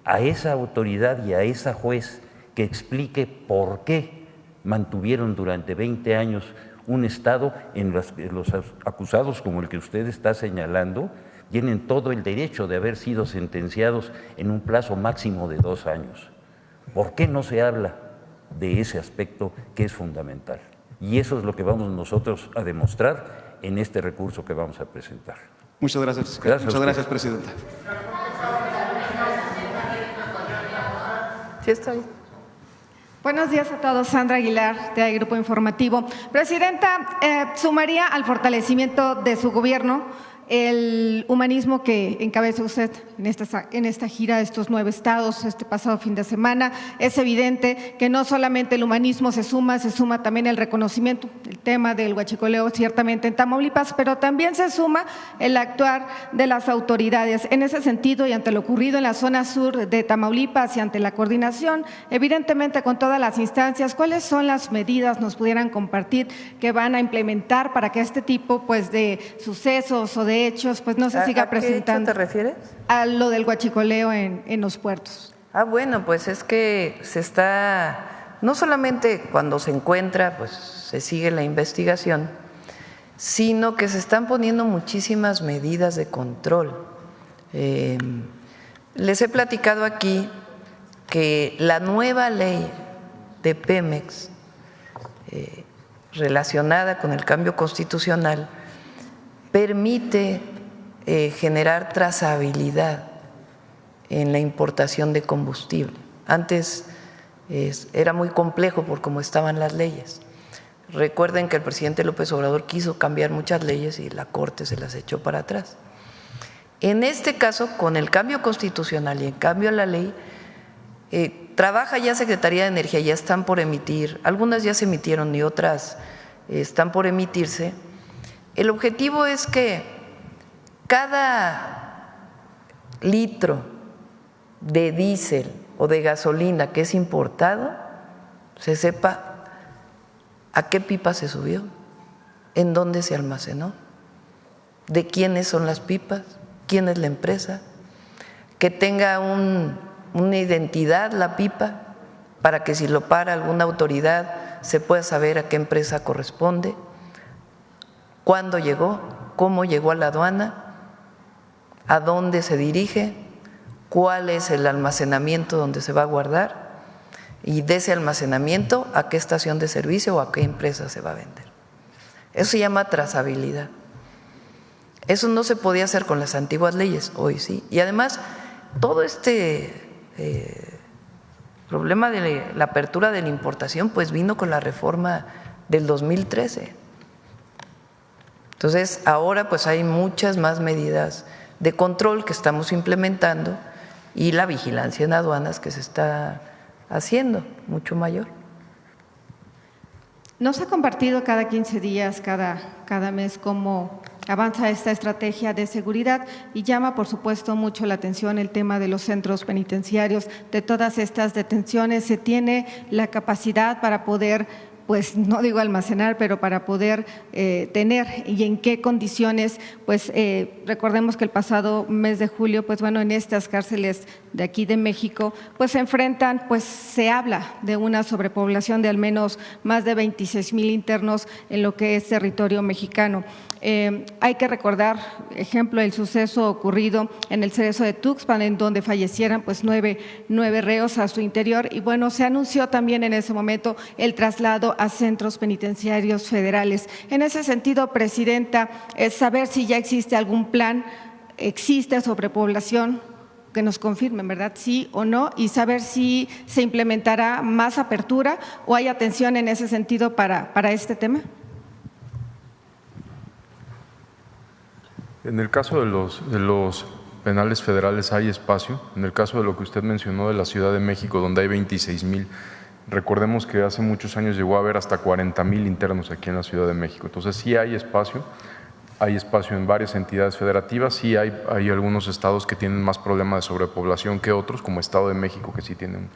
a esa autoridad y a esa juez que explique por qué mantuvieron durante 20 años un Estado en los acusados como el que usted está señalando tienen todo el derecho de haber sido sentenciados en un plazo máximo de 2 años. ¿Por qué no se habla de ese aspecto que es fundamental? Y eso es lo que vamos nosotros a demostrar en este recurso que vamos a presentar. Muchas gracias, fiscal. Muchas gracias, presidenta. Sí, estoy. Buenos días a todos. Sandra Aguilar, de Grupo Informativo. Presidenta, sumaría al fortalecimiento de su gobierno el humanismo que encabeza usted en esta gira de estos 9 estados este pasado fin de semana. Es evidente que no solamente el humanismo se suma también el reconocimiento, el tema del huachicoleo ciertamente en Tamaulipas, pero también se suma el actuar de las autoridades. En ese sentido, y ante lo ocurrido en la zona sur de Tamaulipas y ante la coordinación, evidentemente con todas las instancias, ¿cuáles son las medidas nos pudieran compartir que van a implementar para que este tipo pues de sucesos o de hechos pues no se siga presentando? ¿A qué hecho te refieres? A lo del huachicoleo en los puertos. Bueno, pues es que se está, no solamente cuando se encuentra, pues se sigue la investigación, sino que se están poniendo muchísimas medidas de control. Les he platicado aquí que la nueva ley de Pemex relacionada con el cambio constitucional permite generar trazabilidad en la importación de combustible. Antes era muy complejo por cómo estaban las leyes. Recuerden que el presidente López Obrador quiso cambiar muchas leyes y la Corte se las echó para atrás. En este caso, con el cambio constitucional y en cambio la ley, trabaja ya Secretaría de Energía, ya están por emitir, algunas ya se emitieron y otras están por emitirse. El objetivo es que cada litro de diésel o de gasolina que es importado se sepa a qué pipa se subió, en dónde se almacenó, de quiénes son las pipas, quién es la empresa, que tenga una identidad la pipa para que si lo para alguna autoridad se pueda saber a qué empresa corresponde, cuándo llegó, cómo llegó a la aduana, a dónde se dirige, cuál es el almacenamiento donde se va a guardar y de ese almacenamiento a qué estación de servicio o a qué empresa se va a vender. Eso se llama trazabilidad. Eso no se podía hacer con las antiguas leyes, hoy sí. Y además, todo este problema de la apertura de la importación pues vino con la reforma del 2013. Entonces, ahora pues hay muchas más medidas de control que estamos implementando y la vigilancia en aduanas que se está haciendo mucho mayor. Nos ha compartido cada 15 días, cada mes, cómo avanza esta estrategia de seguridad y llama, por supuesto, mucho la atención el tema de los centros penitenciarios. De todas estas detenciones, ¿se tiene la capacidad para poder, pues no digo almacenar, pero para poder tener y en qué condiciones? Pues recordemos que el pasado mes de julio, pues bueno, en estas cárceles de aquí de México, pues se enfrentan, pues se habla de una sobrepoblación de al menos más de 26,000 internos en lo que es territorio mexicano. Hay que recordar, ejemplo, el suceso ocurrido en el Cerezo de Tuxpan, en donde fallecieran pues nueve reos a su interior, y bueno, se anunció también en ese momento el traslado a centros penitenciarios federales. En ese sentido, Presidenta, es saber si ya existe algún plan, existe sobrepoblación, que nos confirmen, ¿verdad? Sí o no, y saber si se implementará más apertura o hay atención en ese sentido para este tema. En el caso de los penales federales hay espacio. En el caso de lo que usted mencionó de la Ciudad de México, donde hay 26,000, recordemos que hace muchos años llegó a haber hasta 40,000 internos aquí en la Ciudad de México. Entonces sí hay espacio. hay espacio en varias entidades federativas. Sí hay algunos estados que tienen más problema de sobrepoblación que otros, como Estado de México, que sí tiene un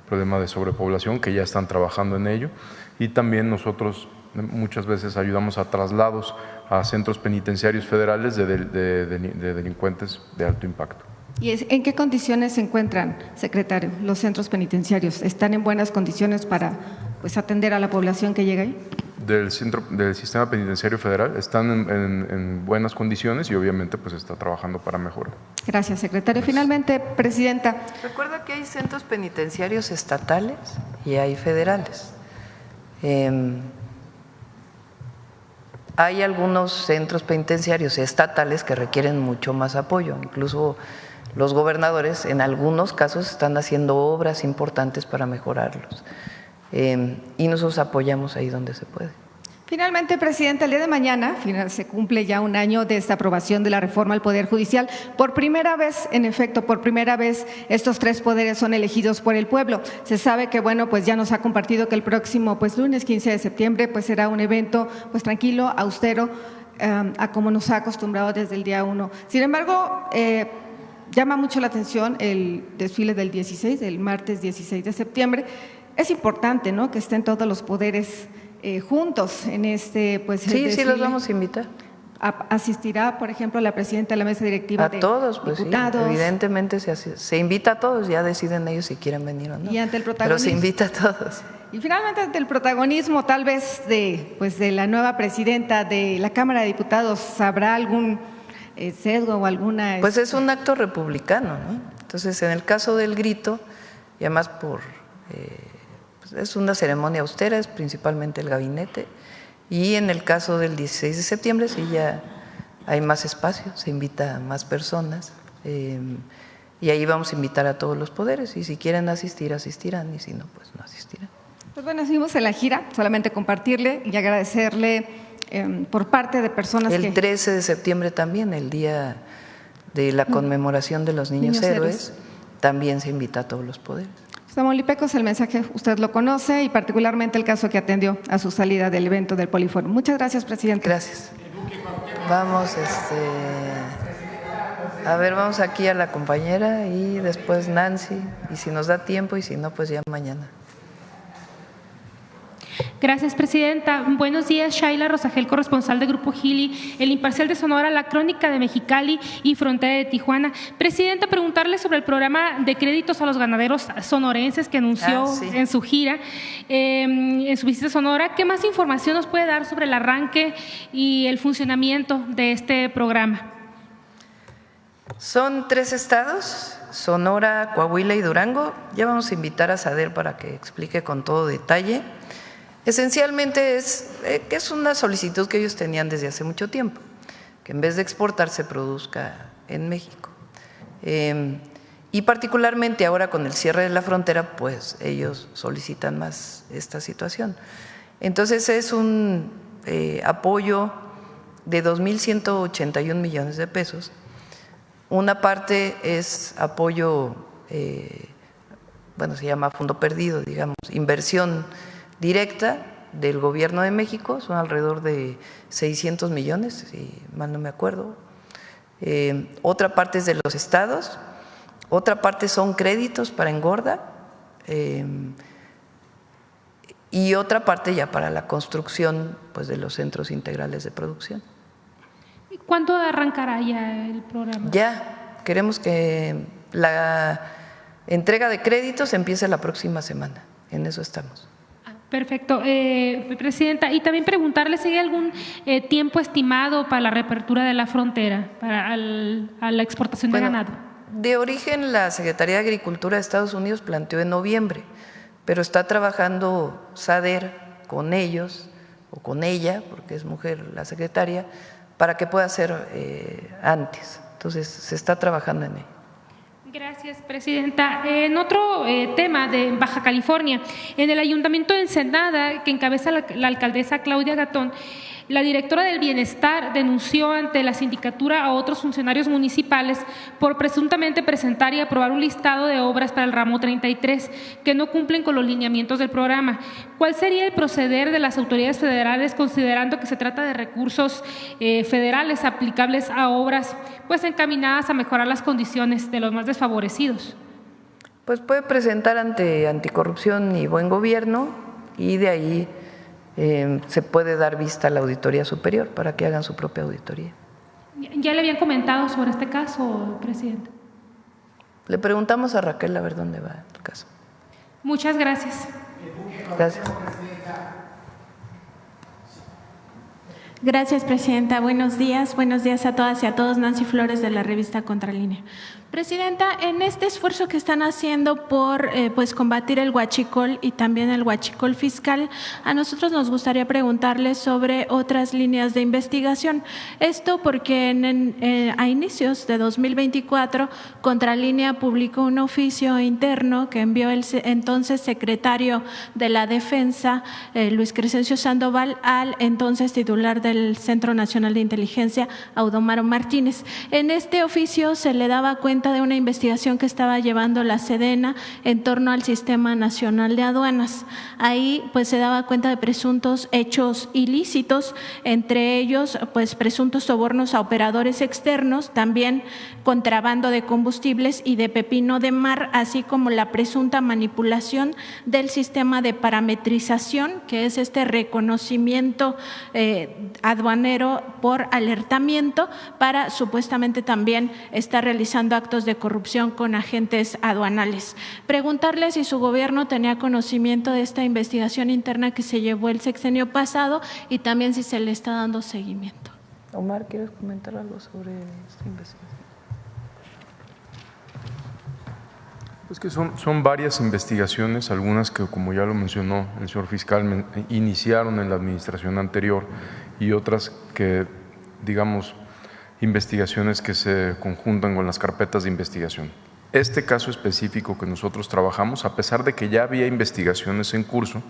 problema de sobrepoblación, que ya están trabajando en ello. Y también nosotros muchas veces ayudamos a traslados a centros penitenciarios federales de delincuentes de alto impacto. ¿Y en qué condiciones se encuentran, secretario, los centros penitenciarios? ¿Están en buenas condiciones para atender a la población que llega ahí? Del sistema penitenciario federal están en buenas condiciones y obviamente está trabajando para mejorar. Gracias, secretario. Finalmente, presidenta. Recuerda que hay centros penitenciarios estatales y hay federales. Hay algunos centros penitenciarios estatales que requieren mucho más apoyo, incluso los gobernadores en algunos casos están haciendo obras importantes para mejorarlos. Y nosotros apoyamos ahí donde se puede. Finalmente, presidenta, el día de mañana se cumple ya un año de esta aprobación de la reforma al Poder Judicial. Por primera vez, en efecto, estos 3 poderes son elegidos por el pueblo. Se sabe que, ya nos ha compartido que el próximo lunes 15 de septiembre será un evento tranquilo, austero, a como nos ha acostumbrado desde el día 1. Sin embargo, llama mucho la atención el desfile del martes 16 de septiembre. Es importante, ¿no?, que estén todos los poderes juntos en este sí, sí los vamos a invitar. ¿Asistirá, por ejemplo, la presidenta de la mesa directiva de todos, diputados? Sí, evidentemente se invita a todos, ya deciden ellos si quieren venir o no. Y ante el protagonismo, pero se invita a todos. Y finalmente, ante el protagonismo tal vez de la nueva presidenta de la Cámara de Diputados, ¿habrá algún sesgo o alguna? Es un acto republicano, ¿no? Entonces, en el caso del grito, y además es una ceremonia austera, es principalmente el gabinete, y en el caso del 16 de septiembre sí ya hay más espacio, se invita a más personas, y ahí vamos a invitar a todos los poderes, y si quieren asistir, asistirán, y si no, no asistirán. Seguimos en la gira, solamente compartirle y agradecerle por parte de personas el 13 de septiembre también, el día de la conmemoración de los niños héroes, también se invita a todos los poderes. Tamaulipecos, el mensaje usted lo conoce y particularmente el caso que atendió a su salida del evento del Poliforum. Muchas gracias, presidente. Gracias. Vamos, vamos aquí a la compañera y después Nancy, y si nos da tiempo y si no, ya mañana. Gracias, presidenta. Buenos días, Shaila Rosagel, corresponsal de Grupo Gili, El Imparcial de Sonora, La Crónica de Mexicali y Frontera de Tijuana. Presidenta, preguntarle sobre el programa de créditos a los ganaderos sonorenses que anunció en su gira, en su visita a Sonora. ¿Qué más información nos puede dar sobre el arranque y el funcionamiento de este programa? Son 3 estados, Sonora, Coahuila y Durango. Ya vamos a invitar a Sader para que explique con todo detalle. Esencialmente es una solicitud que ellos tenían desde hace mucho tiempo, que en vez de exportar se produzca en México. Y particularmente ahora con el cierre de la frontera, ellos solicitan más esta situación. Entonces es un apoyo de 2.181 millones de pesos. Una parte es apoyo, se llama fondo perdido, digamos, inversión directa del Gobierno de México, son alrededor de 600 millones, si mal no me acuerdo. Otra parte es de los estados, otra parte son créditos para engorda, y otra parte ya para la construcción de los centros integrales de producción. ¿Cuándo arrancará ya el programa? Ya, queremos que la entrega de créditos empiece la próxima semana, en eso estamos. Perfecto. Presidenta, y también preguntarle si hay algún tiempo estimado para la reapertura de la frontera, a la exportación de ganado. De origen, la Secretaría de Agricultura de Estados Unidos planteó en noviembre, pero está trabajando Sader con ellos, o con ella, porque es mujer la secretaria, para que pueda ser antes. Entonces, se está trabajando en ello. Gracias, presidenta. En otro tema de Baja California, en el Ayuntamiento de Ensenada, que encabeza la alcaldesa Claudia Gatón, La directora del Bienestar denunció ante la sindicatura a otros funcionarios municipales por presuntamente presentar y aprobar un listado de obras para el ramo 33 que no cumplen con los lineamientos del programa. ¿Cuál sería el proceder de las autoridades federales considerando que se trata de recursos federales aplicables a obras pues encaminadas a mejorar las condiciones de los más desfavorecidos? Pues puede presentar ante Anticorrupción y Buen Gobierno y de ahí se puede dar vista a la Auditoría Superior para que hagan su propia auditoría. ¿Ya le habían comentado sobre este caso, presidente? Le preguntamos a Raquel a ver dónde va el caso. Muchas gracias. Gracias. Gracias, presidenta. Buenos días a todas y a todos. Nancy Flores, de la revista Contralínea. Presidenta, en este esfuerzo que están haciendo por pues combatir el huachicol y también el huachicol fiscal, a nosotros nos gustaría preguntarles sobre otras líneas de investigación. Esto porque a inicios de 2024, Contralínea publicó un oficio interno que envió el entonces secretario de la Defensa, Luis Crescencio Sandoval, al entonces titular del Centro Nacional de Inteligencia, Audomaro Martínez. En este oficio se le daba cuenta de una investigación que estaba llevando la Sedena en torno al Sistema Nacional de Aduanas. Ahí pues se daba cuenta de presuntos hechos ilícitos, entre ellos pues presuntos sobornos a operadores externos, también contrabando de combustibles y de pepino de mar, así como la presunta manipulación del sistema de parametrización, que es este reconocimiento aduanero por alertamiento para supuestamente también estar realizando actos de corrupción con agentes aduanales. Preguntarle si su gobierno tenía conocimiento de esta investigación interna que se llevó el sexenio pasado y también si se le está dando seguimiento. Omar, ¿quieres comentar algo sobre esta investigación? Pues que son varias investigaciones, algunas que, como ya lo mencionó el señor fiscal, iniciaron en la administración anterior y otras que, digamos, investigaciones que se conjuntan con las carpetas de investigación. Este caso específico que nosotros trabajamos, a pesar de que ya había investigaciones en curso,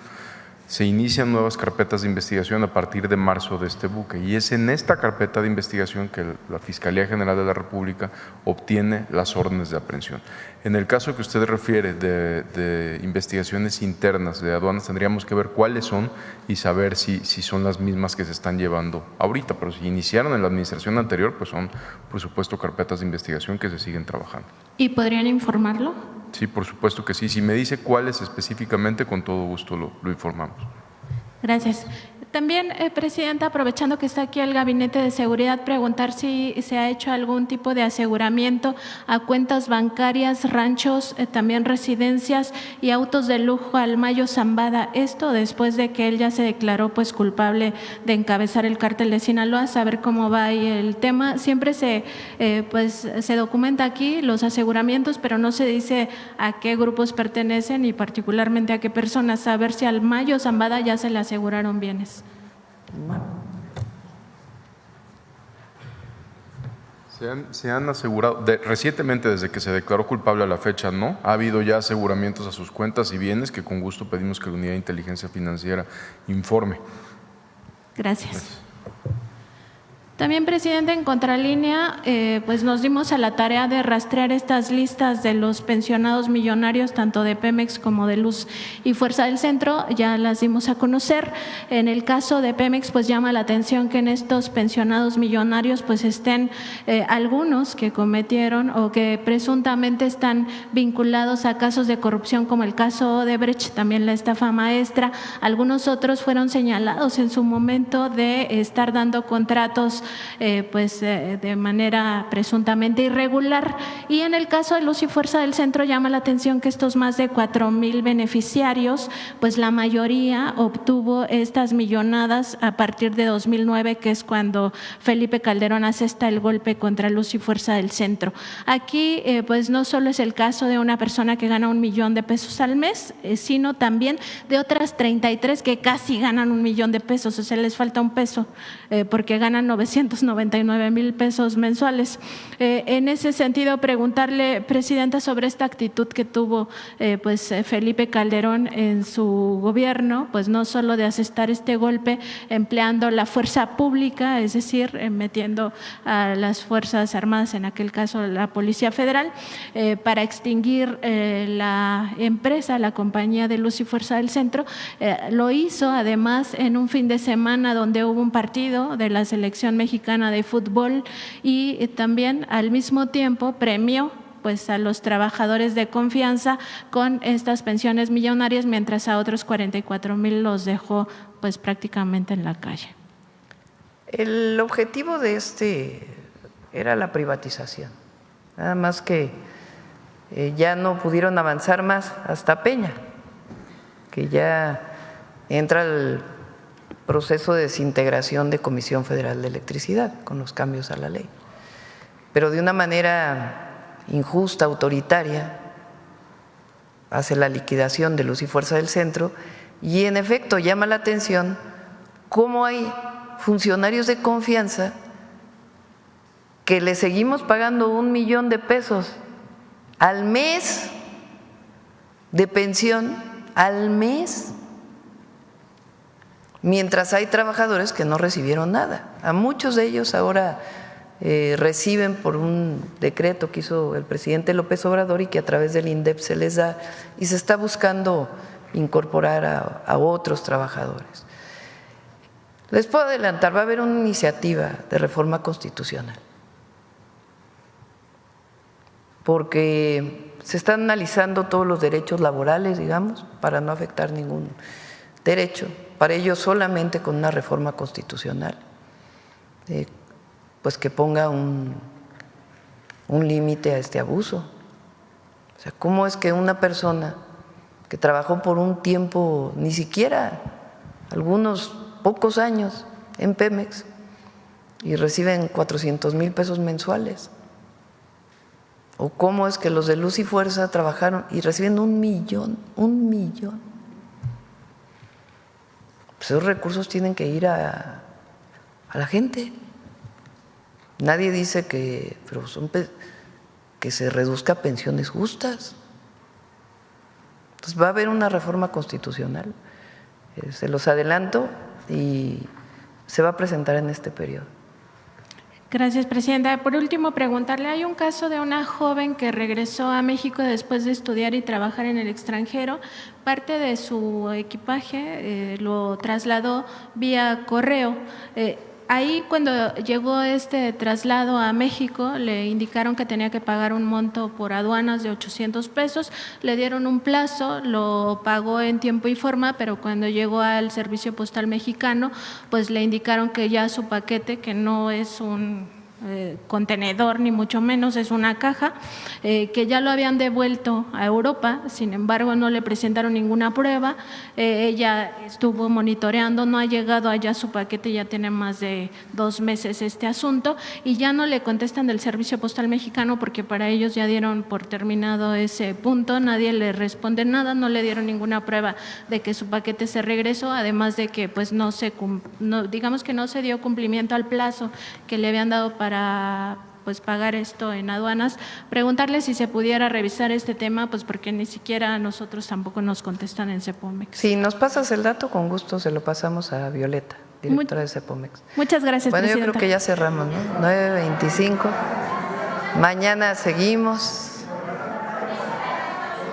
se inician nuevas carpetas de investigación a partir de marzo de este buque y es en esta carpeta de investigación que la Fiscalía General de la República obtiene las órdenes de aprehensión. En el caso que usted refiere de investigaciones internas de aduanas, tendríamos que ver cuáles son y saber si son las mismas que se están llevando ahorita, pero si iniciaron en la administración anterior, pues son, por supuesto, carpetas de investigación que se siguen trabajando. ¿Y podrían informarlo? Sí, por supuesto que sí. Si me dice cuáles específicamente, con todo gusto lo informamos. Gracias. También, presidenta, aprovechando que está aquí el Gabinete de Seguridad, preguntar si se ha hecho algún tipo de aseguramiento a cuentas bancarias, ranchos, también residencias y autos de lujo al Mayo Zambada. Esto después de que él ya se declaró pues culpable de encabezar el cártel de Sinaloa. Saber cómo va ahí el tema. Siempre se documenta aquí los aseguramientos, pero no se dice a qué grupos pertenecen y particularmente a qué personas. Saber si al Mayo Zambada ya se le aseguraron bienes. Se han asegurado, recientemente desde que se declaró culpable a la fecha no, ha habido ya aseguramientos a sus cuentas y bienes que con gusto pedimos que la Unidad de Inteligencia Financiera informe. Gracias. También, presidente, en Contralínea, pues nos dimos a la tarea de rastrear estas listas de los pensionados millonarios, tanto de Pemex como de Luz y Fuerza del Centro, ya las dimos a conocer. En el caso de Pemex, pues llama la atención que en estos pensionados millonarios pues estén algunos que cometieron o que presuntamente están vinculados a casos de corrupción como el caso Odebrecht, también la estafa maestra. Algunos otros fueron señalados en su momento de estar dando contratos de manera presuntamente irregular. Y en el caso de Luz y Fuerza del Centro llama la atención que estos más de 4,000 beneficiarios, pues la mayoría obtuvo estas millonadas a partir de 2009, que es cuando Felipe Calderón asesta el golpe contra Luz y Fuerza del Centro. Aquí pues no solo es el caso de una persona que gana $1,000,000 al mes, sino también de otras 33 que casi ganan $1,000,000, o sea, les falta un peso porque ganan $900 499,000 pesos mensuales. En ese sentido, preguntarle, Presidenta, sobre esta actitud que tuvo Felipe Calderón en su gobierno, pues no solo de asestar este golpe empleando la fuerza pública, es decir, metiendo a las Fuerzas Armadas, en aquel caso la Policía Federal, para extinguir la empresa, la compañía de Luz y Fuerza del Centro. Lo hizo además en un fin de semana donde hubo un partido de la selección mexicana de fútbol y también al mismo tiempo premió pues a los trabajadores de confianza con estas pensiones millonarias, mientras a otros 44,000 los dejó pues prácticamente en la calle. El objetivo de era la privatización, nada más que ya no pudieron avanzar más hasta Peña, que ya entra el proceso de desintegración de Comisión Federal de Electricidad con los cambios a la ley, pero de una manera injusta, autoritaria, hace la liquidación de Luz y Fuerza del Centro y en efecto llama la atención cómo hay funcionarios de confianza que le seguimos pagando 1 millón de pesos al mes de pensión, al mes, mientras hay trabajadores que no recibieron nada. A muchos de ellos ahora reciben por un decreto que hizo el presidente López Obrador y que a través del INDEP se les da y se está buscando incorporar a otros trabajadores. Les puedo adelantar, va a haber una iniciativa de reforma constitucional porque se están analizando todos los derechos laborales, digamos, para no afectar ningún derecho, para ello solamente con una reforma constitucional pues que ponga un límite a este abuso. O sea, ¿cómo es que una persona que trabajó por un tiempo, ni siquiera algunos pocos años en Pemex y reciben 400,000 pesos mensuales? ¿O cómo es que los de Luz y Fuerza trabajaron y reciben 1 millón? Pues esos recursos tienen que ir a la gente. Nadie dice que se reduzca a pensiones justas. Entonces va a haber una reforma constitucional, se los adelanto, y se va a presentar en este periodo. Gracias, Presidenta. Por último, preguntarle, hay un caso de una joven que regresó a México después de estudiar y trabajar en el extranjero. Parte de su equipaje lo trasladó vía correo. Ahí cuando llegó este traslado a México le indicaron que tenía que pagar un monto por aduanas de 800 pesos, le dieron un plazo, lo pagó en tiempo y forma, pero cuando llegó al Servicio Postal Mexicano pues le indicaron que ya su paquete, que no es un contenedor ni mucho menos, es una caja, que ya lo habían devuelto a Europa, sin embargo no le presentaron ninguna prueba, ella estuvo monitoreando, no ha llegado allá su paquete, ya tiene más de 2 meses este asunto y ya no le contestan del Servicio Postal Mexicano porque para ellos ya dieron por terminado ese punto, nadie le responde nada, no le dieron ninguna prueba de que su paquete se regresó, además de que pues digamos que no se dio cumplimiento al plazo que le habían dado para pues pagar esto en aduanas. Preguntarle si se pudiera revisar este tema, pues porque ni siquiera a nosotros tampoco nos contestan en Cepomex. Si nos pasas el dato, con gusto se lo pasamos a Violeta, directora de Cepomex. Muchas gracias, Bueno, Presidenta. yo creo que ya cerramos, ¿no? 9:25. Mañana seguimos.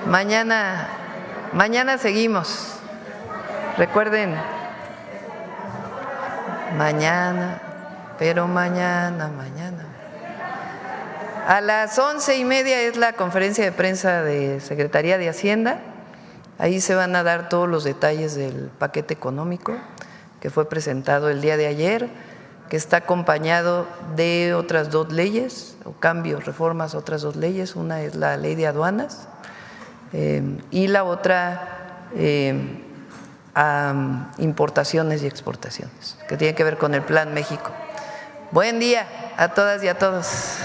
Mañana seguimos. Recuerden, mañana. A las 11:30 es la conferencia de prensa de Secretaría de Hacienda. Ahí se van a dar todos los detalles del paquete económico que fue presentado el día de ayer, que está acompañado de otras 2 leyes, o cambios, reformas a otras 2 leyes. Una es la ley de aduanas y la otra a importaciones y exportaciones, que tiene que ver con el Plan México. Buen día a todas y a todos.